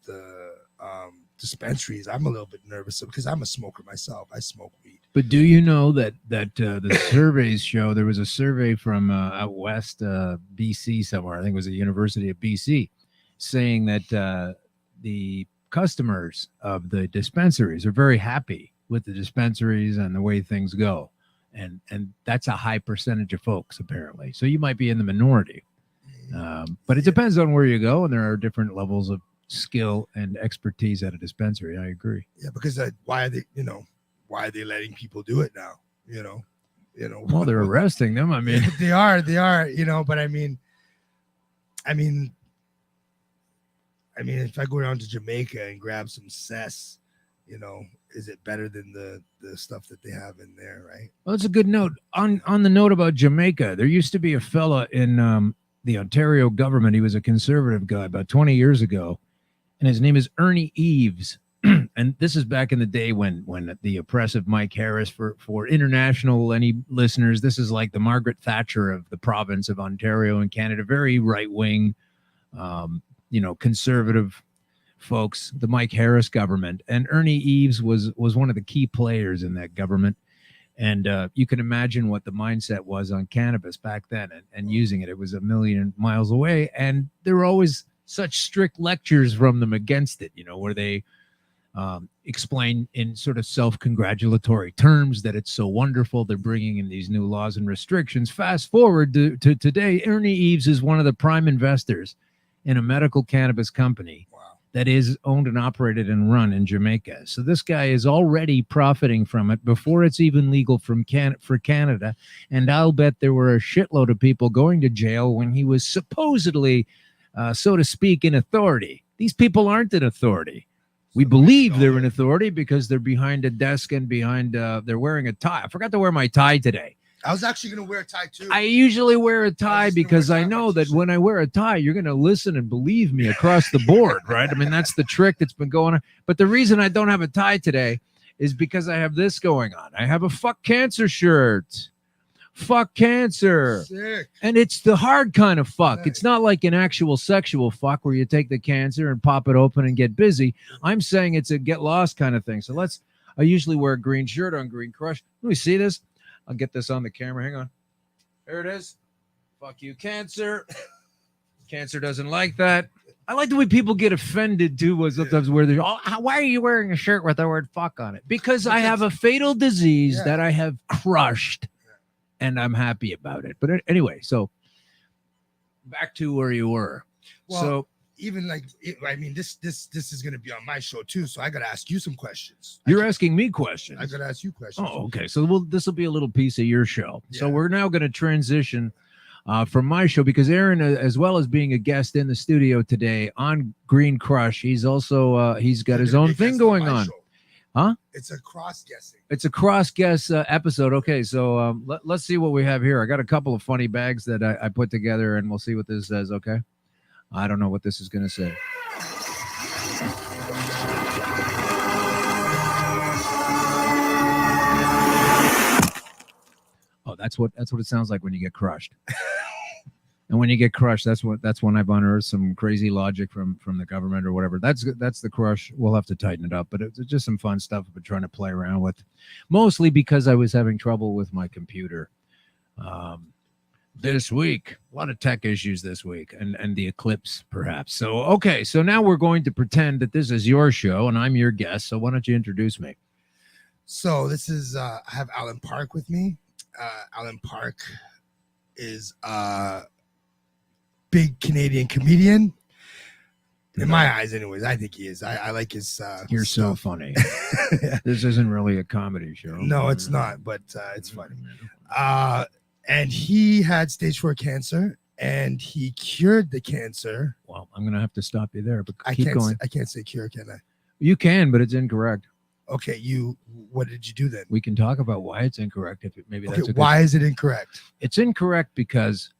dispensaries, I'm a little bit nervous because I'm a smoker myself. I smoke weed. But do you know that the surveys show, there was a survey from out west, BC somewhere, I think it was the University of BC, saying that the customers of the dispensaries are very happy with the dispensaries and the way things go. And that's a high percentage of folks, apparently. So you might be in the minority. But it depends on where you go, and there are different levels of skill and expertise at a dispensary. I agree. Yeah, because why are they letting people do it now? You know. Well, they're arresting them. I mean, they are. You know, but I mean, if I go down to Jamaica and grab some cess, you know, is it better than the stuff that they have in there, right? Well, that's a good note. On the note about Jamaica, there used to be a fella in the Ontario government. He was a conservative guy about 20 years ago, and his name is Ernie Eves. And this is back in the day when the oppressive Mike Harris, for international any listeners, this is like the Margaret Thatcher of the province of Ontario in Canada, very right wing, conservative folks, the Mike Harris government. And Ernie Eves was one of the key players in that government. And you can imagine what the mindset was on cannabis back then and using it. It was a million miles away. And there were always such strict lectures from them against it, where they explain in sort of self-congratulatory terms that it's so wonderful. They're bringing in these new laws and restrictions. Fast forward to today, Ernie Eves is one of the prime investors in a medical cannabis company that is owned and operated and run in Jamaica. So this guy is already profiting from it before it's even legal for Canada. And I'll bet there were a shitload of people going to jail when he was supposedly, so to speak, in authority. These people aren't in authority. We believe they're in authority because they're behind a desk and they're wearing a tie. I forgot to wear my tie today. I was actually going to wear a tie too. I usually wear a tie because I know that when I wear a tie, you're going to listen and believe me across the board, right? I mean, that's the trick that's been going on. But the reason I don't have a tie today is because I have this going on. I have a fuck cancer shirt. Fuck cancer. Sick. And it's the hard kind of fuck. Nice. It's not like an actual sexual fuck where you take the cancer and pop it open and get busy. I'm saying it's a get lost kind of thing. So I usually wear a green shirt on Green Crush. Let me see this. I'll get this on the camera. Hang on. There it is. Fuck you, cancer. Cancer doesn't like that. I like the way people get offended too. Sometimes where they're, why are you wearing a shirt with the word fuck on it? Because I have a fatal disease that I have crushed. And I'm happy about it. But anyway, so back to where you were. Well, so even this is going to be on my show too. So I got to ask you some questions. You're asking me questions. I got to ask you questions. Oh, okay. So this will be a little piece of your show. Yeah. So we're now going to transition from my show because Aaron, as well as being a guest in the studio today on Green Crush, he's also he's got his own thing going on. Show. Huh? It's a cross-guessing. It's a cross-guess episode. Okay, so let's see what we have here. I got a couple of funny bags that I put together, and we'll see what this says, okay? I don't know what this is going to say. Oh, that's what it sounds like when you get crushed. And when you get crushed, that's when I've unearthed some crazy logic from the government or whatever. That's the crush. We'll have to tighten it up, but it's just some fun stuff I've been trying to play around with, mostly because I was having trouble with my computer this week. A lot of tech issues this week, and the eclipse perhaps. So okay, so now we're going to pretend that this is your show and I'm your guest. So why don't you introduce me? So this is I have Alan Park with me. Alan Park is a big Canadian comedian. In my eyes, anyways, I think he is. I like his. You're so stuff. funny. This isn't really a comedy show. No, it's not, but it's funny. And he had stage 4 cancer, and he cured the cancer. Well, I'm gonna have to stop you there, but I keep can't. going. I can't say cure, can I? You can, but it's incorrect. Okay, what did you do then? We can talk about why it's incorrect. If maybe Okay, that's a good why is it incorrect? It's incorrect because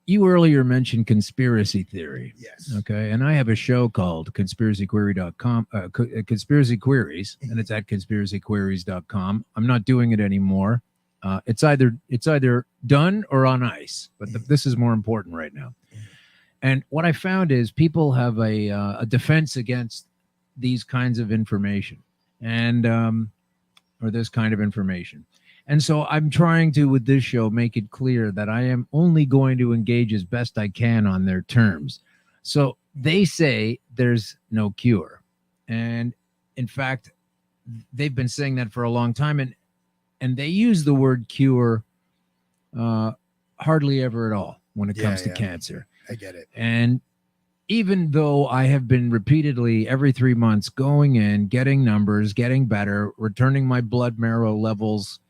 you earlier mentioned conspiracy theory. Yes. Okay. And I have a show called conspiracyquery.com, Conspiracy Queries, and it's at conspiracyqueries.com. I'm not doing it anymore. It's either done or on ice, but this is more important right now. And what I found is people have a defense against these kinds of information and or this kind of information. And so I'm trying to, with this show, make it clear that I am only going to engage as best I can on their terms. So they say there's no cure. And in fact, they've been saying that for a long time. And they use the word cure hardly ever at all when it comes to cancer. I get it. And even though I have been repeatedly every 3 months going in, getting numbers, getting better, returning my blood marrow levels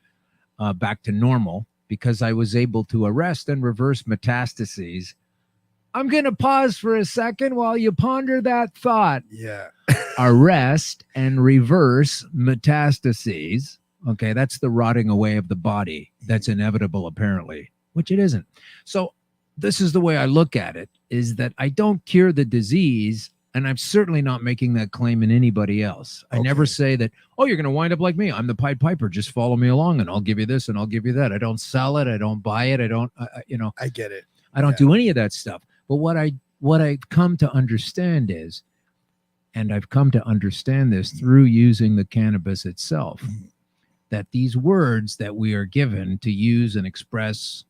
back to normal because I was able to arrest and reverse metastases. I'm going to pause for a second while you ponder that thought. Yeah. Arrest and reverse metastases. Okay, that's the rotting away of the body. That's inevitable, apparently, which it isn't. So this is the way I look at it, is that I don't cure the disease, and I'm certainly not making that claim in anybody else. I never say that, oh, you're going to wind up like me. I'm the Pied Piper. Just follow me along, and I'll give you this, and I'll give you that. I don't sell it. I don't buy it. I don't, I get it. I don't do any of that stuff. But what I've come to understand is, and I've come to understand this through using the cannabis itself, that these words that we are given to use and express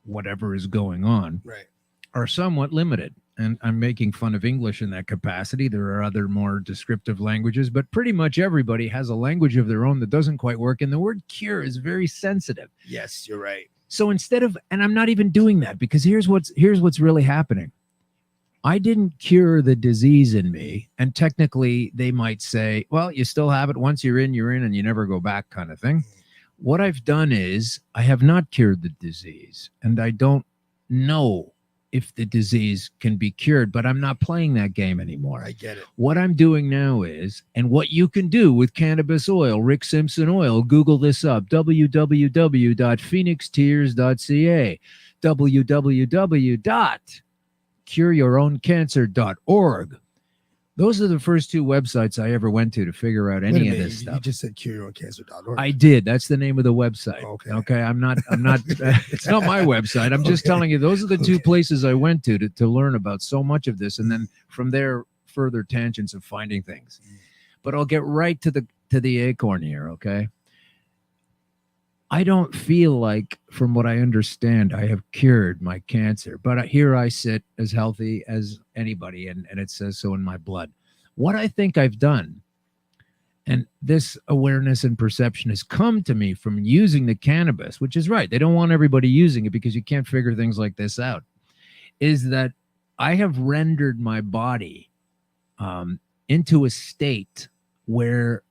whatever is going on are somewhat limited. And I'm making fun of English in that capacity. There are other more descriptive languages, but pretty much everybody has a language of their own that doesn't quite work. And the word cure is very sensitive. Yes, you're right. So instead of, and I'm not even doing that, because here's what's really happening. I didn't cure the disease in me. And technically they might say, well, you still have it. Once you're in, and you never go back, kind of thing. What I've done is I have not cured the disease, and I don't know if the disease can be cured, but I'm not playing that game anymore. I get it. What I'm doing now is, and what you can do with cannabis oil, Rick Simpson oil, Google this up, www.phoenixtears.ca, www.cureyourowncancer.org. Those are the first two websites I ever went to figure out any of this stuff. You just said cureyourowncancer.org. I did. That's the name of the website. Okay. I'm not, it's not my website. I'm just telling you, those are the two places I went to learn about so much of this. And then from there, further tangents of finding things. But I'll get right to the acorn here. Okay. I don't feel like, from what I understand, I have cured my cancer, but here I sit as healthy as anybody, and it says so in my blood. What I think I've done, and this awareness and perception has come to me from using the cannabis, which is right. They don't want everybody using it because you can't figure things like this out, is that I have rendered my body into a state where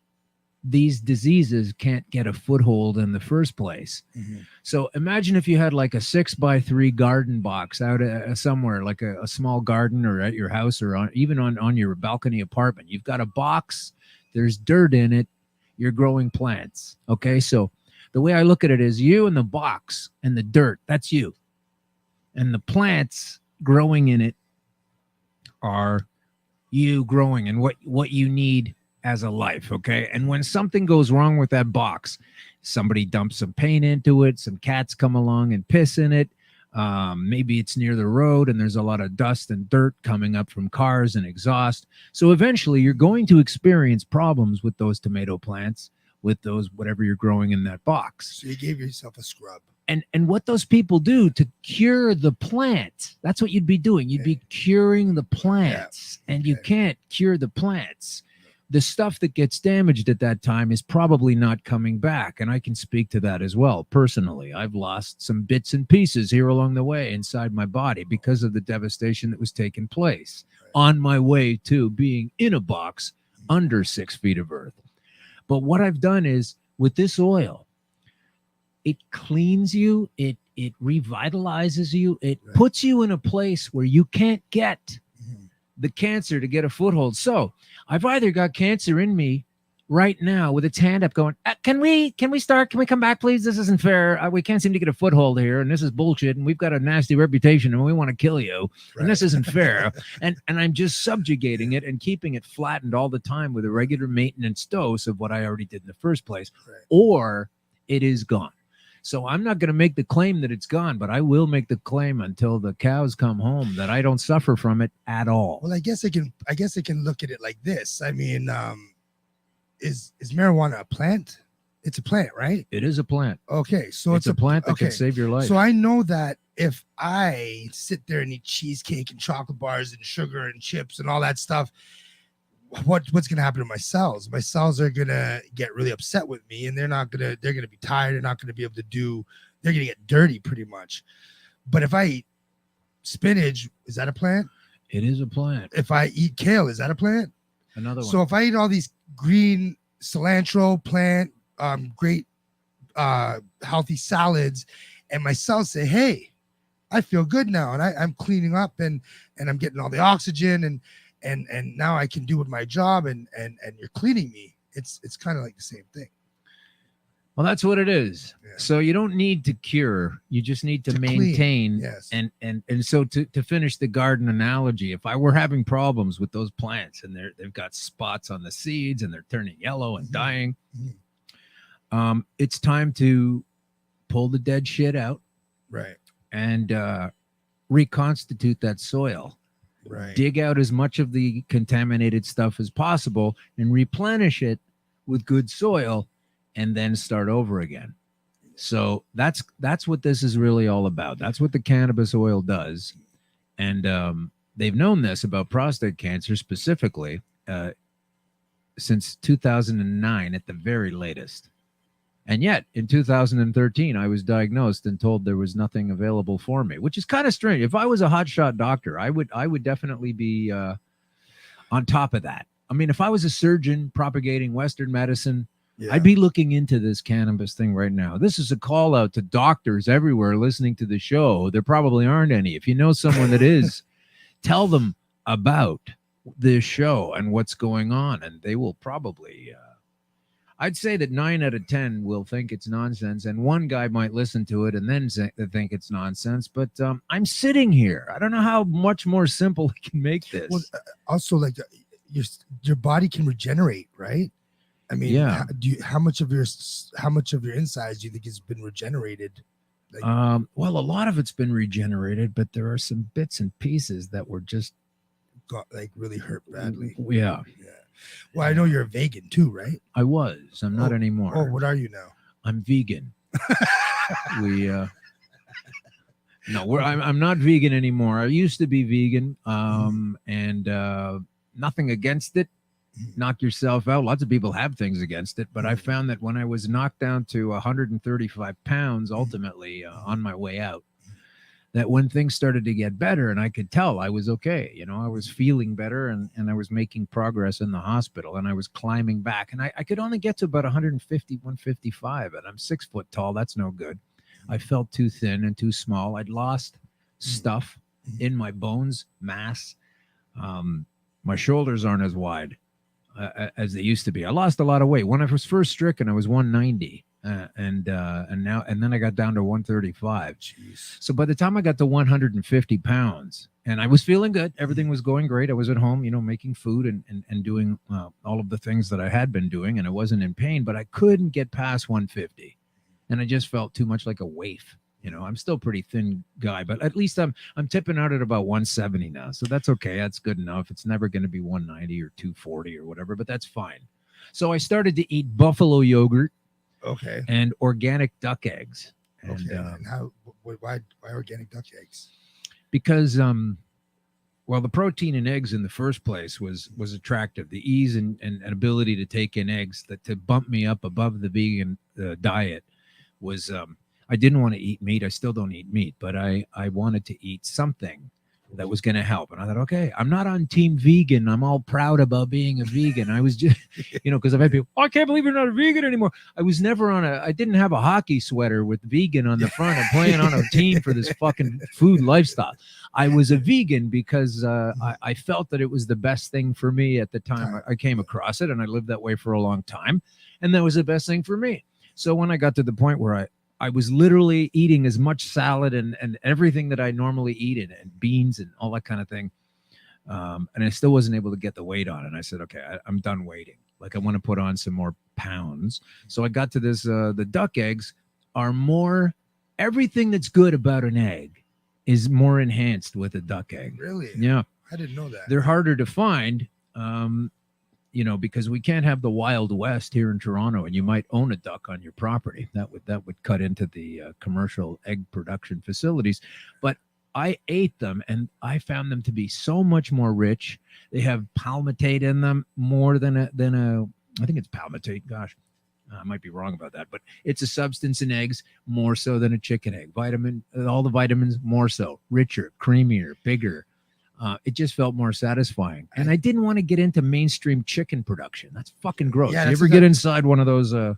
these diseases can't get a foothold in the first place. So imagine if you had like a 6x3 garden box out somewhere, like a small garden, or at your house, or even on your balcony apartment. You've got a box, there's dirt in it, you're growing plants. Okay, so the way I look at it is you and the box and the dirt, that's you. And the plants growing in it are you growing and what you need as a life. Okay. And when something goes wrong with that box, somebody dumps some paint into it, some cats come along and piss in it. Maybe it's near the road and there's a lot of dust and dirt coming up from cars and exhaust. So eventually you're going to experience problems with those tomato plants, with those, whatever you're growing in that box. So you gave yourself a scrub. And what those people do to cure the plant, that's what you'd be doing. You'd be curing the plants, and you can't cure the plants the stuff that gets damaged at that time is probably not coming back. And I can speak to that as well. Personally, I've lost some bits and pieces here along the way inside my body because of the devastation that was taking place on my way to being in a box under 6 feet of earth. But what I've done is with this oil, it cleans you, it revitalizes you, it puts you in a place where you can't get the cancer to get a foothold. So I've either got cancer in me right now with its hand up going, can we start? Can we come back, please? This isn't fair. We can't seem to get a foothold here. And this is bullshit. And we've got a nasty reputation and we want to kill you. And this isn't fair. and I'm just subjugating it and keeping it flattened all the time with a regular maintenance dose of what I already did in the first place. Or it is gone. So I'm not going to make the claim that it's gone, but I will make the claim until the cows come home that I don't suffer from it at all. Well, I guess I can look at it like this. I mean, is marijuana a plant? It's a plant, right? It is a plant. Okay, so it's a plant that can save your life. So I know that if I sit there and eat cheesecake and chocolate bars and sugar and chips and all that stuff, what's going to happen to my cells? My cells are going to get really upset with me, and they're going to be tired. They're not going to be able to they're going to get dirty pretty much. But if I eat spinach, is that a plant? It is a plant. If I eat kale, is that a plant? Another one. So if I eat all these green cilantro plant, great, healthy salads, and my cells say, hey, I feel good now. And I'm cleaning up and I'm getting all the oxygen and now I can do with my job and you're cleaning me. It's kind of like the same thing. Well, that's what it is. Yeah. So you don't need to cure. You just need to maintain. Yes. And so to finish the garden analogy, if I were having problems with those plants and they've got spots on the seeds and they're turning yellow and dying, it's time to pull the dead shit out. Right. And reconstitute that soil. Right. Dig out as much of the contaminated stuff as possible and replenish it with good soil and then start over again. So that's what this is really all about. That's what the cannabis oil does. And they've known this about prostate cancer specifically since 2009 at the very latest. And yet in 2013, I was diagnosed and told there was nothing available for me, which is kind of strange. If I was a hotshot doctor, I would definitely be on top of that. I mean, if I was a surgeon propagating Western medicine, I'd be looking into this cannabis thing right now. This is a call out to doctors everywhere listening to the show. There probably aren't any. If you know someone that is, tell them about this show and what's going on, and they will probably... I'd say that 9 out of 10 will think it's nonsense, and one guy might listen to it and then think it's nonsense. But I'm sitting here. I don't know how much more simple we can make this. Well, also, like your body can regenerate, right? I mean, how much of your insides do you think has been regenerated? Like, well, a lot of it's been regenerated, but there are some bits and pieces that were just got like really hurt badly. Yeah. Well, I know you're a vegan too, right? I was. I'm not anymore. Oh, what are you now? I'm vegan. I'm not vegan anymore. I used to be vegan. And nothing against it. Knock yourself out. Lots of people have things against it, but I found that when I was knocked down to 135 pounds, ultimately on my way out, that when things started to get better and I could tell I was okay, I was feeling better and I was making progress in the hospital and I was climbing back and I could only get to about 150, 155 and I'm 6 foot tall. That's no good. I felt too thin and too small. I'd lost stuff in my bones, mass. My shoulders aren't as wide as they used to be. I lost a lot of weight. When I was first stricken, I was 190. And then I got down to 135. Jeez. So by the time I got to 150 pounds and I was feeling good, everything was going great. I was at home, making food and doing all of the things that I had been doing, and I wasn't in pain, but I couldn't get past 150. And I just felt too much like a waif. I'm still a pretty thin guy, but at least I'm tipping out at about 170 now. So that's okay. That's good enough. It's never going to be 190 or 240 or whatever, but that's fine. So I started to eat buffalo yogurt. Okay. And organic duck eggs. And, and why organic duck eggs? Because Well, the protein in eggs in the first place was attractive. The ease and ability to take in eggs that to bump me up above the vegan diet was. I didn't want to eat meat. I still don't eat meat, but I wanted to eat something that was going to help. And I thought, okay, I'm not on team vegan. I'm all proud about being a vegan. I was just, because I've had people, I can't believe you're not a vegan anymore. I was never I didn't have a hockey sweater with vegan on the front and playing on a team for this fucking food lifestyle. I was a vegan because I felt that it was the best thing for me at the time. I came across it and I lived that way for a long time. And that was the best thing for me. So when I got to the point where I was literally eating as much salad and everything that I normally eat and beans and all that kind of thing. And I still wasn't able to get the weight on. And I said, okay, I'm done waiting. Like I want to put on some more pounds. So I got to this, the duck eggs are more, everything that's good about an egg is more enhanced with a duck egg. Really? Yeah. I didn't know that. They're harder to find. Because we can't have the Wild West here in Toronto, and you might own a duck on your property. That would cut into the commercial egg production facilities. But I ate them, and I found them to be so much more rich. They have palmitate in them more than a. I think it's palmitate. Gosh, I might be wrong about that, but it's a substance in eggs more so than a chicken egg. All the vitamins more so, richer, creamier, bigger. It just felt more satisfying. And I didn't want to get into mainstream chicken production. That's fucking gross. Yeah, you ever get inside one of those? I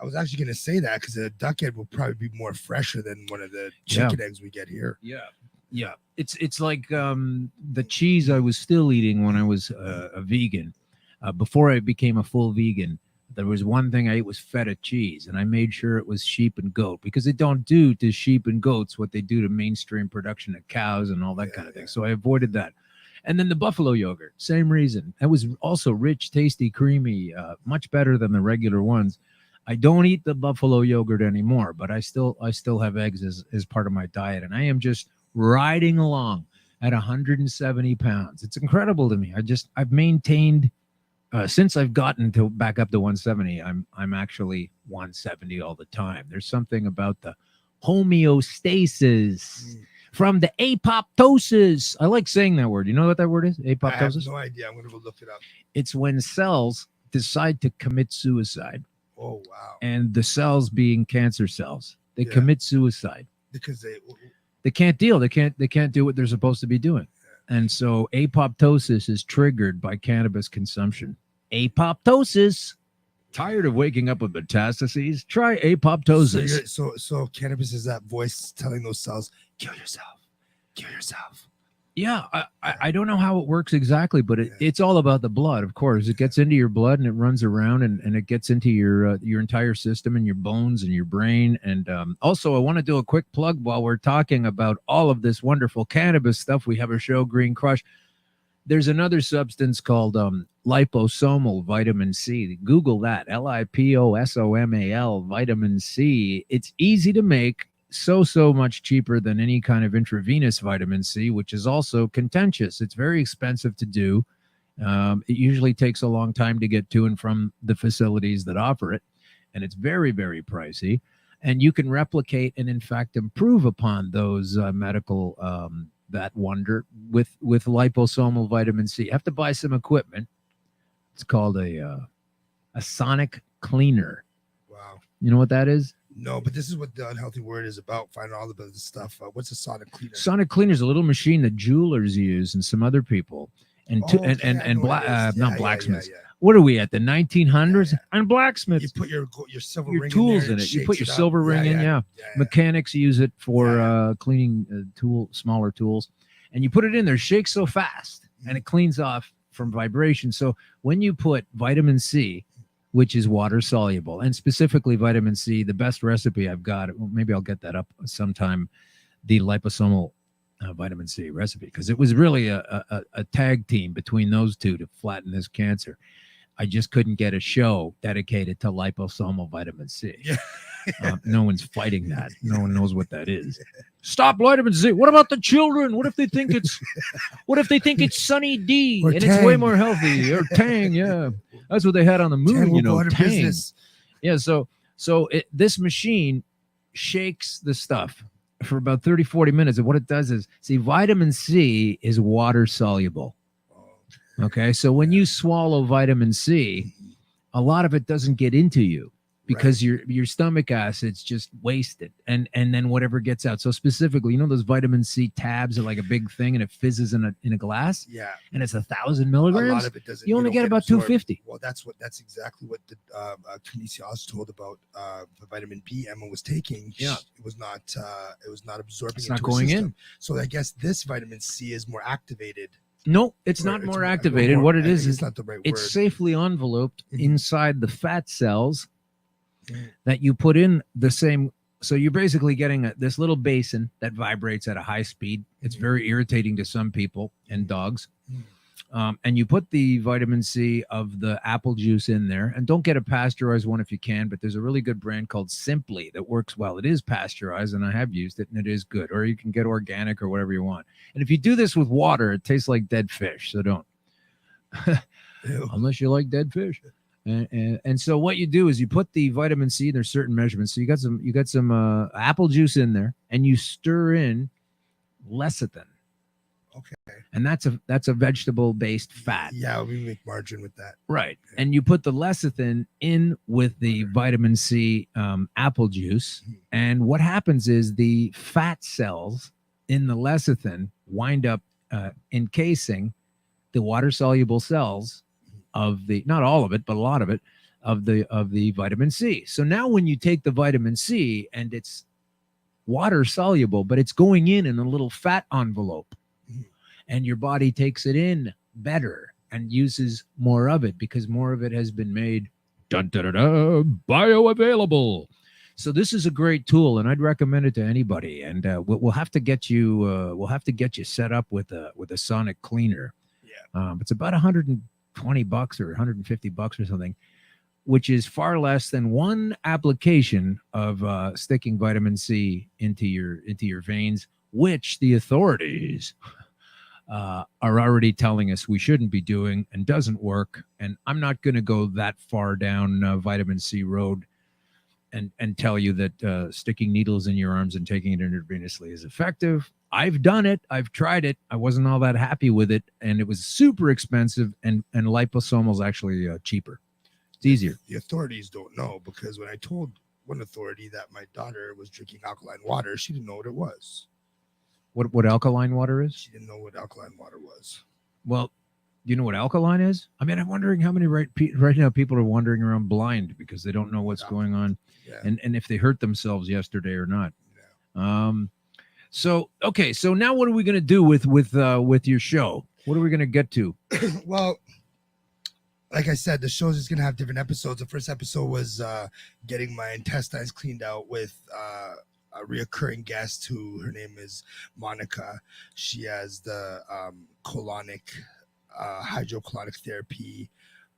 was actually going to say that because a duck egg will probably be more fresher than one of the chicken eggs we get here. Yeah. It's like the cheese I was still eating when I was a vegan. Before I became a full vegan, there was one thing I ate was feta cheese, and I made sure it was sheep and goat because they don't do to sheep and goats what they do to mainstream production of cows and all that kind of thing. So I avoided that. And then the buffalo yogurt, same reason. That was also rich, tasty, creamy, much better than the regular ones. I don't eat the buffalo yogurt anymore, but I still have eggs as part of my diet, and I am just riding along at 170 pounds. It's incredible to me. I've maintained. Since I've gotten to back up to 170, I'm actually 170 all the time. There's something about the homeostasis from the apoptosis. I like saying that word. You know what that word is? Apoptosis? I have no idea. I'm going to go look it up. It's when cells decide to commit suicide. Oh, wow. And the cells being cancer cells, they commit suicide because they can't deal. They can't do what they're supposed to be doing. And so apoptosis is triggered by cannabis consumption. Apoptosis. Tired of waking up with metastases? Try apoptosis. So cannabis is that voice telling those cells, kill yourself. Yeah, I don't know how it works exactly, but it's all about the blood, of course. It gets into your blood and it runs around and it gets into your entire system and your bones and your brain. And also, I want to do a quick plug while we're talking about all of this wonderful cannabis stuff. We have a show, Green Crush. There's another substance called liposomal vitamin C. Google that, LIPOSOMAL vitamin C. It's easy to make. So much cheaper than any kind of intravenous vitamin C, which is also contentious. It's very expensive to do. It usually takes a long time to get to and from the facilities that offer it, and it's very, very pricey. And you can replicate and, in fact, improve upon those medical that wonder with liposomal vitamin C. You have to buy some equipment. It's called a sonic cleaner. Wow. You know what that is? No, but this is what the Unhealthy Word is about. Finding all about this stuff. What's a sonic cleaner? Sonic cleaner is a little machine that jewelers use and some other people, blacksmiths. Yeah. What are we at the 1900s? And blacksmiths. You put your silver your ring tools in, there, it. You put your it silver ring in. Yeah. Mechanics use it for cleaning smaller tools, and you put it in there. Shakes so fast, and it cleans off from vibration. So when you put vitamin C, which is water soluble, and specifically vitamin C, the best recipe I've got, maybe I'll get that up sometime, the liposomal vitamin C recipe, because it was really a tag team between those two to flatten this cancer. I just couldn't get a show dedicated to liposomal vitamin C. Yeah. No one's fighting that. No one knows what that is. Stop vitamin C. What about the children? What if they think it's Sunny D or and Tang. It's way more healthy, or Tang? Yeah, that's what they had on the moon. Tang. Tang. Yeah. So this machine shakes the stuff, for about 30, 40 minutes. And what it does is, see, vitamin C is water soluble. Okay. So when you swallow vitamin C, a lot of it doesn't get into you because your stomach acid's just wasted. And then whatever gets out. So specifically, you know, those vitamin C tabs are like a big thing and it fizzes in a glass. Yeah. And it's 1,000 milligrams. A lot of it doesn't. You only get about absorbed. 250. Well, that's exactly what the kinesiologist told about the vitamin B Emma was taking. Yeah. It was not absorbing. It's into not her going system. in. So I guess this vitamin C is more activated. No, it's not more activated. What it is it's not the right it's word. safely enveloped inside the fat cells that you put in the same. So you're basically getting this little basin that vibrates at a high speed. It's very irritating to some people and dogs. And you put the vitamin C of the apple juice in there. And don't get a pasteurized one if you can, but there's a really good brand called Simply that works well. It is pasteurized, and I have used it, and it is good. Or you can get organic or whatever you want. And if you do this with water, it tastes like dead fish. So don't. Unless you like dead fish. And so what you do is you put the vitamin C, there's certain measurements. So you got some apple juice in there, and you stir in lecithin. Okay. And that's a vegetable-based fat. Yeah, we make margarine with that. Right. And you put the lecithin in with the vitamin C apple juice. And what happens is the fat cells in the lecithin wind up encasing the water-soluble cells of the, not all of it, but a lot of it, of the vitamin C. So now when you take the vitamin C and it's water soluble, but it's going in a little fat envelope, and your body takes it in better and uses more of it because more of it has been made bioavailable. So this is a great tool, and I'd recommend it to anybody. And we'll have to get you set up with a sonic cleaner. Yeah, it's about $120 or $150 or something, which is far less than one application of sticking vitamin C into your veins, which the authorities are already telling us we shouldn't be doing and doesn't work. And I'm not going to go that far down vitamin C road and tell you that sticking needles in your arms and taking it intravenously is effective. I've done it. I've tried it. I wasn't all that happy with it, and it was super expensive, and liposomal is actually cheaper. It's easier. The authorities don't know, because when I told one authority that my daughter was drinking alkaline water, she didn't know what it was. What alkaline water is? She didn't know what alkaline water was. Well, do you know what alkaline is? I mean, I'm wondering how many right now people are wandering around blind because they don't know what's going on, and if they hurt themselves yesterday or not. Yeah. So now what are we going to do with your show? What are we going to get to? Well, like I said, the show's just going to have different episodes. The first episode was getting my intestines cleaned out with a reoccurring guest who her name is Monica. She has the colonic hydrocolonic therapy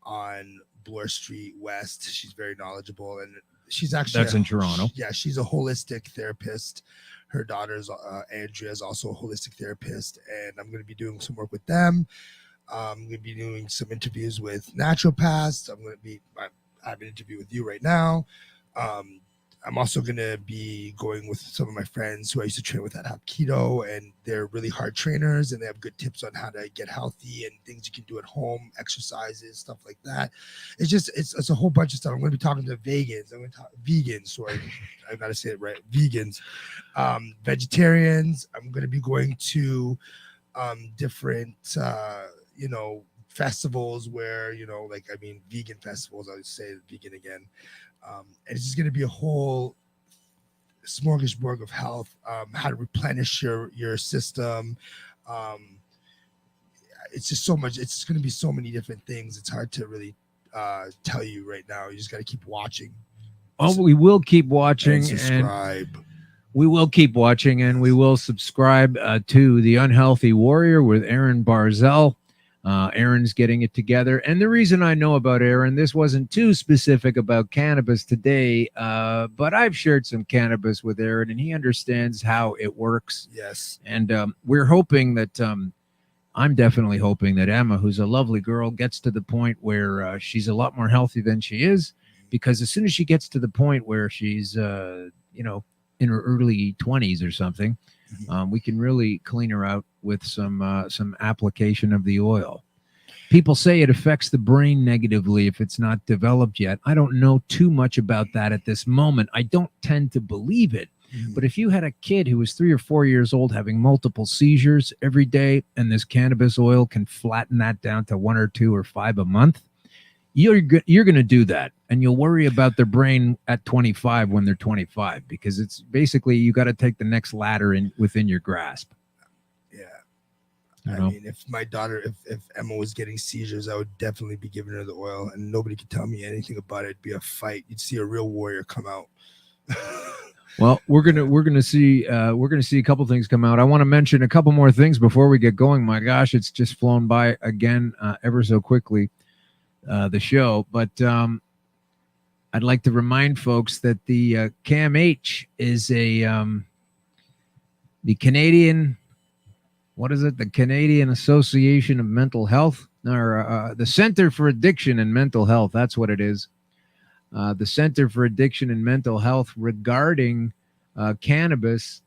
on Bloor Street West. She's very knowledgeable, and she's actually that's in Toronto. Yeah, she's a holistic therapist. Her daughter's Andrea is also a holistic therapist, and I'm going to be doing some work with them. I'm going to be doing some interviews with naturopaths. I have an interview with you right now. I'm also going to be going with some of my friends who I used to train with at Hapkido, and they're really hard trainers, and they have good tips on how to get healthy and things you can do at home, exercises, stuff like that. It's a whole bunch of stuff. I'm going to be talking to vegans. I'm going to talk vegans. Sorry, I got to say it right. Vegans, vegetarians. I'm going to be going to different, festivals where, vegan festivals. I'll say vegan again. And it's just going to be a whole smorgasbord of health, how to replenish your system. It's just so much. It's going to be so many different things. It's hard to really tell you right now. You just got to keep watching. Oh, we will keep watching and subscribe. We will keep watching, and we will subscribe to The Unhealthy Warrior with Aaron Barzel. Aaron's getting it together. And the reason I know about Aaron, this wasn't too specific about cannabis today, but I've shared some cannabis with Aaron, and he understands how it works. Yes. And we're hoping that, I'm definitely hoping that Emma, who's a lovely girl, gets to the point where she's a lot more healthy than she is, because as soon as she gets to the point where she's, in her early 20s or something, we can really clean her out with some application of the oil. People say it affects the brain negatively if it's not developed yet. I don't know too much about that at this moment. I don't tend to believe it. But if you had a kid who was 3 or 4 years old having multiple seizures every day, and this cannabis oil can flatten that down to 1 or 2 or 5 a month, you're going to do that. And you'll worry about their brain at 25 when they're 25, because it's basically you got to take the next ladder within your grasp. I mean, if my daughter, if Emma was getting seizures, I would definitely be giving her the oil, and nobody could tell me anything about it. It'd be a fight. You'd see a real warrior come out. Well, we're gonna see a couple things come out. I want to mention a couple more things before we get going. My gosh, it's just flown by again ever so quickly, the show. But I'd like to remind folks that the CAMH is the Canadian. What is it? The Canadian Association of Mental Health, or the Center for Addiction and Mental Health. That's what it is. The Center for Addiction and Mental Health regarding cannabis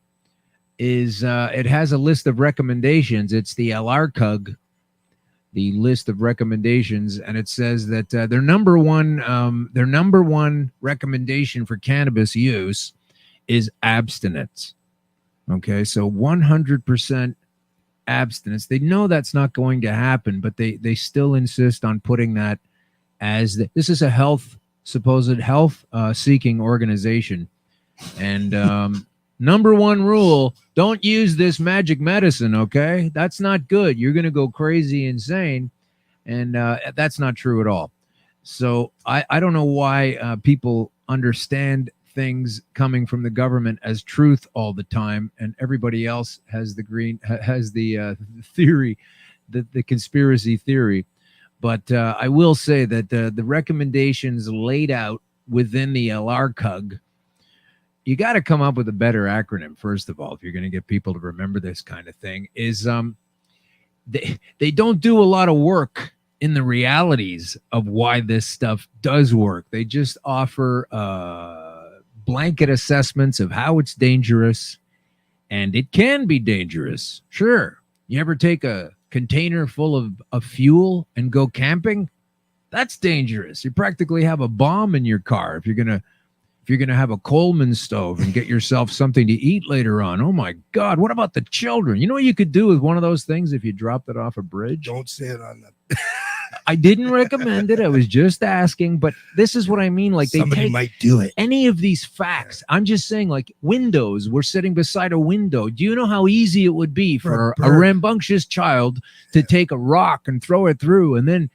is it has a list of recommendations. It's the LRCUG, the list of recommendations, and it says that their number one recommendation for cannabis use is abstinence. Okay, so 100% abstinence. They know that's not going to happen, but they still insist on putting that as this is a supposed health seeking organization, and number one rule: don't use this magic medicine. Okay, that's not good. You're going to go crazy, insane, and that's not true at all. So I don't know why people understand things coming from the government as truth all the time, and everybody else has the theory, the conspiracy theory. But I will say that the recommendations laid out within the LRCUG, you got to come up with a better acronym, first of all, if you're going to get people to remember this kind of thing, is they don't do a lot of work in the realities of why this stuff does work. They just offer blanket assessments of how it's dangerous, and it can be dangerous. Sure. You ever take a container full of fuel and go camping? That's dangerous. You practically have a bomb in your car if you're gonna have a Coleman stove and get yourself something to eat later on. Oh my God, what about the children? You know what you could do with one of those things if you dropped it off a bridge? Don't say it on the I didn't recommend it. I was just asking, but this is what I mean. Like, somebody might do it. Any of these facts. I'm just saying, like, windows. We're sitting beside a window. Do you know how easy it would be for a rambunctious child to take a rock and throw it through and then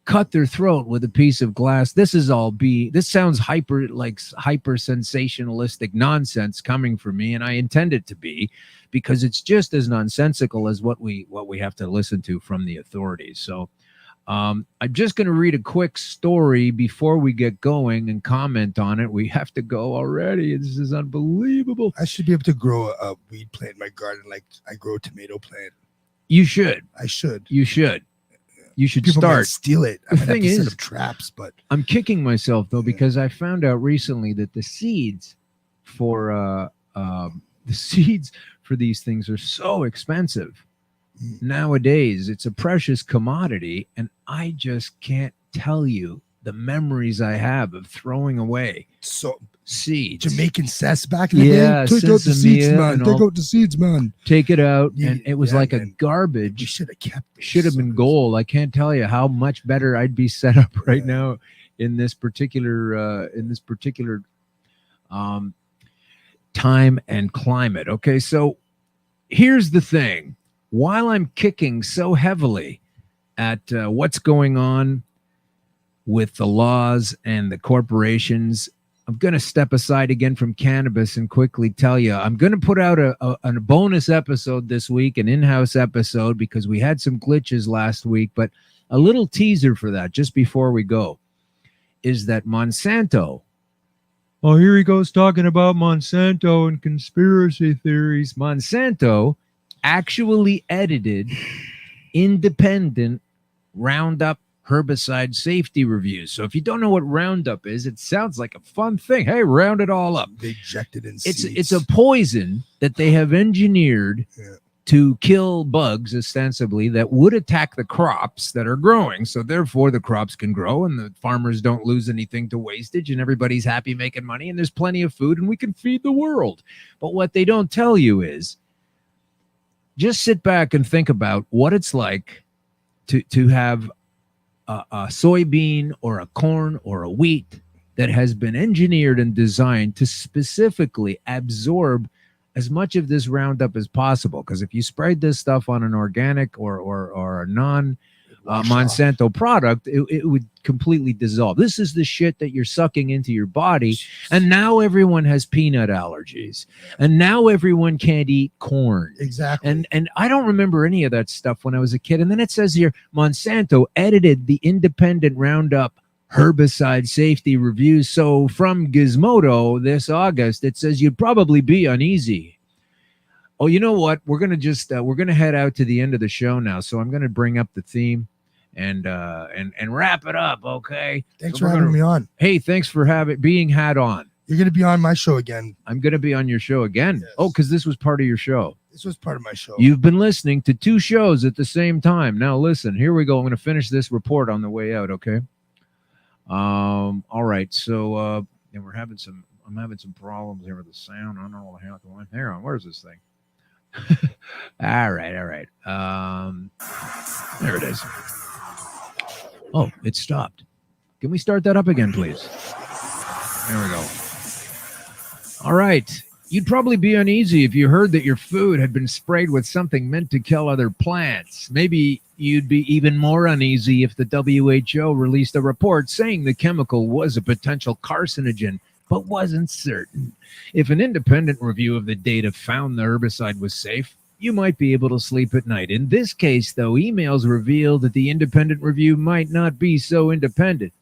cut their throat with a piece of glass? This sounds hyper sensationalistic nonsense coming from me, and I intend it to be, because it's just as nonsensical as what we have to listen to from the authorities. So I'm just going to read a quick story before we get going and comment on it. We have to go already. This is unbelievable. I should be able to grow a weed plant in my garden like I grow a tomato plant. You should. I should. You should. You should People start. Might steal it. The thing is, set up traps, but I'm kicking myself though, because I found out recently that the seeds for these things are so expensive. Nowadays, it's a precious commodity, and I just can't tell you the memories I have of throwing away seeds. Jamaican cess back in the day. Take out the seeds, man. Take out the seeds, man. Take it out, and it was like a garbage. You should have kept it. Should have been gold. I can't tell you how much better I'd be set up right now in this particular time and climate. Okay, so here's the thing. While I'm kicking so heavily at what's going on with the laws and the corporations, I'm going to step aside again from cannabis and quickly tell you, I'm going to put out a bonus episode this week, an in-house episode, because we had some glitches last week, but a little teaser for that just before we go is that Monsanto, oh, here he goes talking about Monsanto and conspiracy theories. Monsanto actually edited independent Roundup herbicide safety reviews. So if you don't know what Roundup is, it sounds like a fun thing. Hey, round it all up. They inject it in It's seeds. a poison that they have engineered Yeah. to kill bugs, ostensibly, that would attack the crops that are growing. So therefore, the crops can grow and the farmers don't lose anything to wastage and everybody's happy making money and there's plenty of food and we can feed the world. But what they don't tell you is just sit back and think about what it's like to have a soybean or a corn or a wheat that has been engineered and designed to specifically absorb as much of this Roundup as possible. Because if you sprayed this stuff on an organic or a non Monsanto product, it would completely dissolve. This is the shit that you're sucking into your body. And now everyone has peanut allergies. And now everyone can't eat corn. Exactly. And I don't remember any of that stuff when I was a kid. And then it says here, Monsanto edited the independent Roundup herbicide safety reviews. So from Gizmodo this August, it says you'd probably be uneasy. Oh, you know what? We're going to just, we're going to head out to the end of the show now. So I'm going to bring up the theme and wrap it up. Okay. Thanks So for having me on. Hey, thanks for being had on. You're going to be on my show again. I'm going to be on your show again. Yes. Oh, because this was part of your show. This was part of my show. You've been listening to 2 shows at the same time. Now listen, here we go. I'm going to finish this report on the way out. Okay. All right. So, and I'm having some problems here with the sound. I don't know what the hell going on. Hang on. Where's this thing? All right. There it is. Oh, it stopped. Can we start that up again, please? There we go. All right. You'd probably be uneasy if you heard that your food had been sprayed with something meant to kill other plants. Maybe you'd be even more uneasy if the WHO released a report saying the chemical was a potential carcinogen, but wasn't certain. If an independent review of the data found the herbicide was safe, you might be able to sleep at night. In this case, though, emails reveal that the independent review might not be so independent.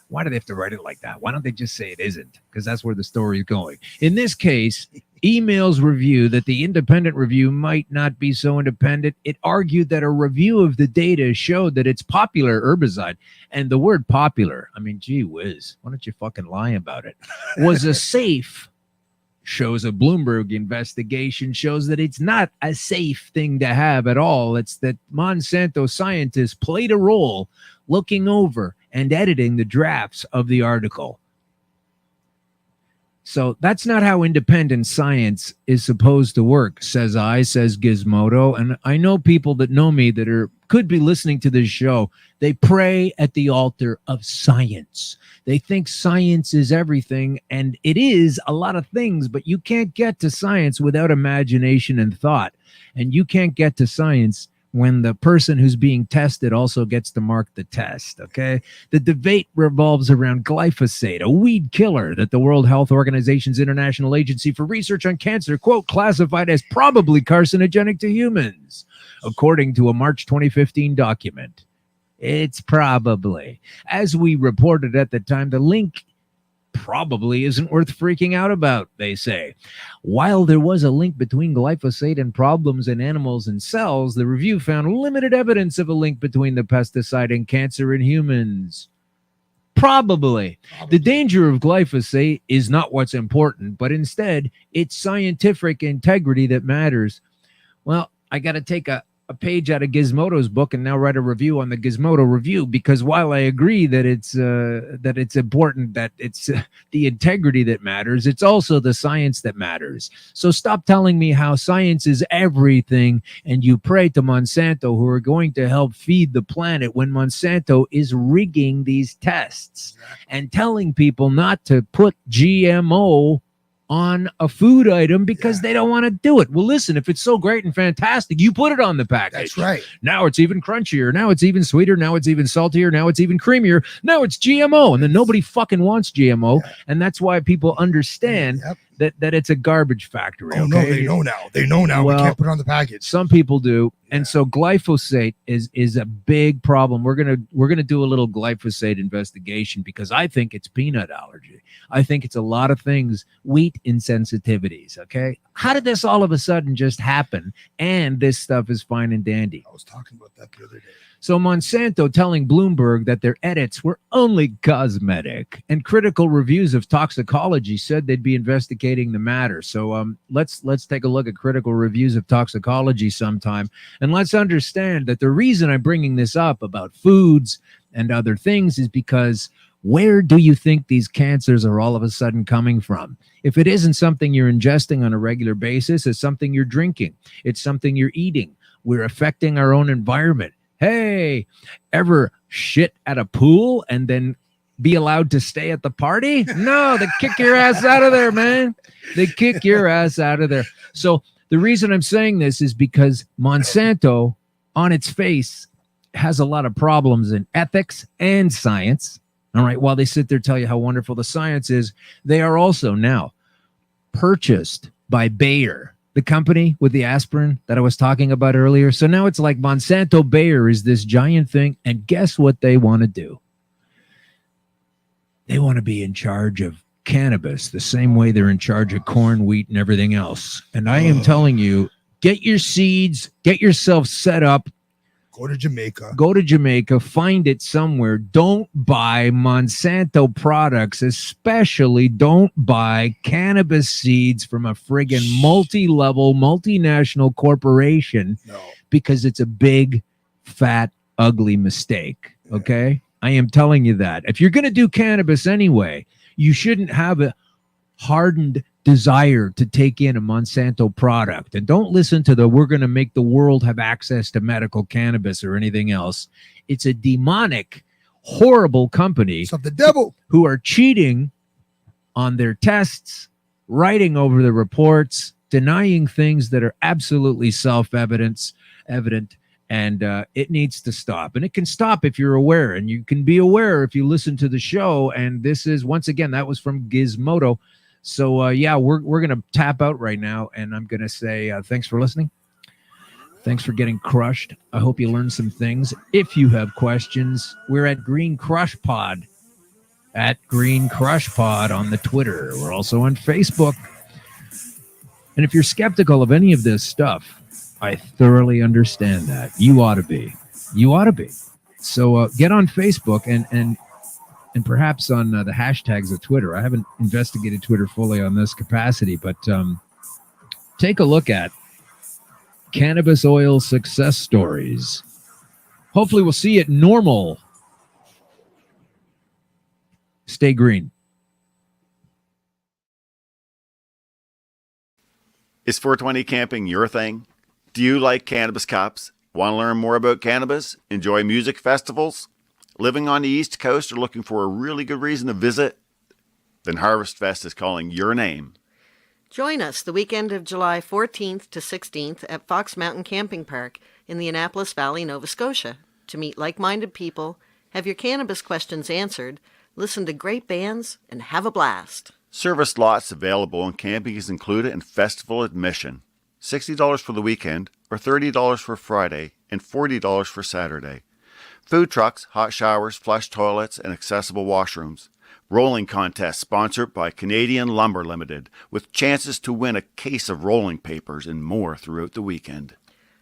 Why do they have to write it like that? Why don't they just say it isn't? Because that's where the story is going. In this case, emails review that the independent review might not be so independent. It argued that a review of the data showed that it's popular herbicide. And the word popular, I mean, gee whiz, why don't you fucking lie about it? Was a safe, shows a Bloomberg investigation, shows that it's not a safe thing to have at all. It's that Monsanto scientists played a role looking over and editing the drafts of the article. So that's not how independent science is supposed to work, says Gizmodo. And I know people that know me that could be listening to this show. They pray at the altar of science. They think science is everything, and it is a lot of things, but you can't get to science without imagination and thought. And you can't get to science when the person who's being tested also gets to mark the test, okay? The debate revolves around glyphosate, a weed killer that the World Health Organization's International Agency for Research on Cancer, quote, classified as probably carcinogenic to humans, according to a March 2015 document. It's probably. As we reported at the time, the link probably isn't worth freaking out about, they say. While there was a link between glyphosate and problems in animals and cells, the review found limited evidence of a link between the pesticide and cancer in humans. Probably. The danger of glyphosate is not what's important, but instead, it's scientific integrity that matters. Well, I got to take a page out of Gizmodo's book and now write a review on the Gizmodo review, because while I agree that it's important, that it's the integrity that matters, it's also the science that matters. So stop telling me how science is everything and you pray to Monsanto, who are going to help feed the planet, when Monsanto is rigging these tests and telling people not to put GMO on a food item because they don't want to do it. Well, listen, if it's so great and fantastic, you put it on the package. That's right. Now it's even crunchier. Now it's even sweeter. Now it's even saltier. Now it's even creamier. Now it's GMO. And then nobody fucking wants GMO. And that's why people understand that it's a garbage factory. Oh, okay? no, they know now. They know now. Well, we can't put it on the package. Some people do. Yeah. And so glyphosate is a big problem. We're gonna do a little glyphosate investigation because I think it's peanut allergy. I think it's a lot of things, wheat insensitivities. Okay. How did this all of a sudden just happen? And this stuff is fine and dandy. I was talking about that the other day. So Monsanto telling Bloomberg that their edits were only cosmetic, and critical reviews of toxicology said they'd be investigating the matter. So let's take a look at critical reviews of toxicology sometime, and let's understand that the reason I'm bringing this up about foods and other things is because where do you think these cancers are all of a sudden coming from? If it isn't something you're ingesting on a regular basis, it's something you're drinking. It's something you're eating. We're affecting our own environment. Hey, ever shit at a pool and then be allowed to stay at the party? No, they kick your ass out of there, man. They kick your ass out of there. So the reason I'm saying this is because Monsanto, on its face, has a lot of problems in ethics and science. All right, while they sit there tell you how wonderful the science is, they are also now purchased by Bayer, the company with the aspirin that I was talking about earlier. So now it's like Monsanto Bayer is this giant thing. And guess what they want to do? They want to be in charge of cannabis the same way they're in charge of corn, wheat, and everything else. And I am telling you, get your seeds, get yourself set up. Go to Jamaica. Go to Jamaica, find it somewhere. Don't buy Monsanto products, especially don't buy cannabis seeds from a friggin' multi-level, multinational corporation, because it's a big, fat, ugly mistake, okay? I am telling you that. If you're going to do cannabis anyway, you shouldn't have a hardened desire to take in a Monsanto product. And don't listen to we're going to make the world have access to medical cannabis or anything else. It's a demonic, horrible company. It's of the devil. Who are cheating on their tests, writing over the reports, denying things that are absolutely self-evident, and it needs to stop. And it can stop if you're aware, and you can be aware if you listen to the show. And this is, once again, that was from Gizmodo. So, yeah, we're going to tap out right now, and I'm going to say thanks for listening. Thanks for getting crushed. I hope you learned some things. If you have questions, we're at Green Crush Pod, at Green Crush Pod on the Twitter. We're also on Facebook. And if you're skeptical of any of this stuff, I thoroughly understand that. You ought to be. You ought to be. So get on Facebook and perhaps on the hashtags of Twitter. I haven't investigated Twitter fully on this capacity, but take a look at cannabis oil success stories. Hopefully we'll see it normal. Stay green. Is 420 camping your thing? Do you like cannabis cups? Want to learn more about cannabis? Enjoy music festivals? Living on the East Coast or looking for a really good reason to visit? Then Harvest Fest is calling your name. Join us the weekend of July 14th to 16th at Fox Mountain Camping Park in the Annapolis Valley, Nova Scotia, to meet like-minded people, have your cannabis questions answered, listen to great bands, and have a blast. Service lots available and camping is included in festival admission. $60 for the weekend or $30 for Friday and $40 for Saturday. Food trucks, hot showers, flush toilets, and accessible washrooms. Rolling contest sponsored by Canadian Lumber Limited, with chances to win a case of rolling papers and more throughout the weekend.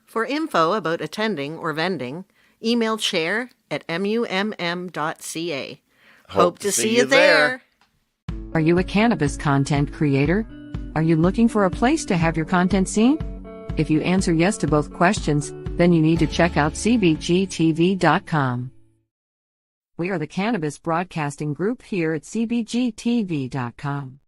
For info about attending or vending, email chair@mumm.ca. Hope to see you there. Are you a cannabis content creator? Are you looking for a place to have your content seen? If you answer yes to both questions, then you need to check out cbgtv.com. We are the Cannabis Broadcasting Group here at cbgtv.com.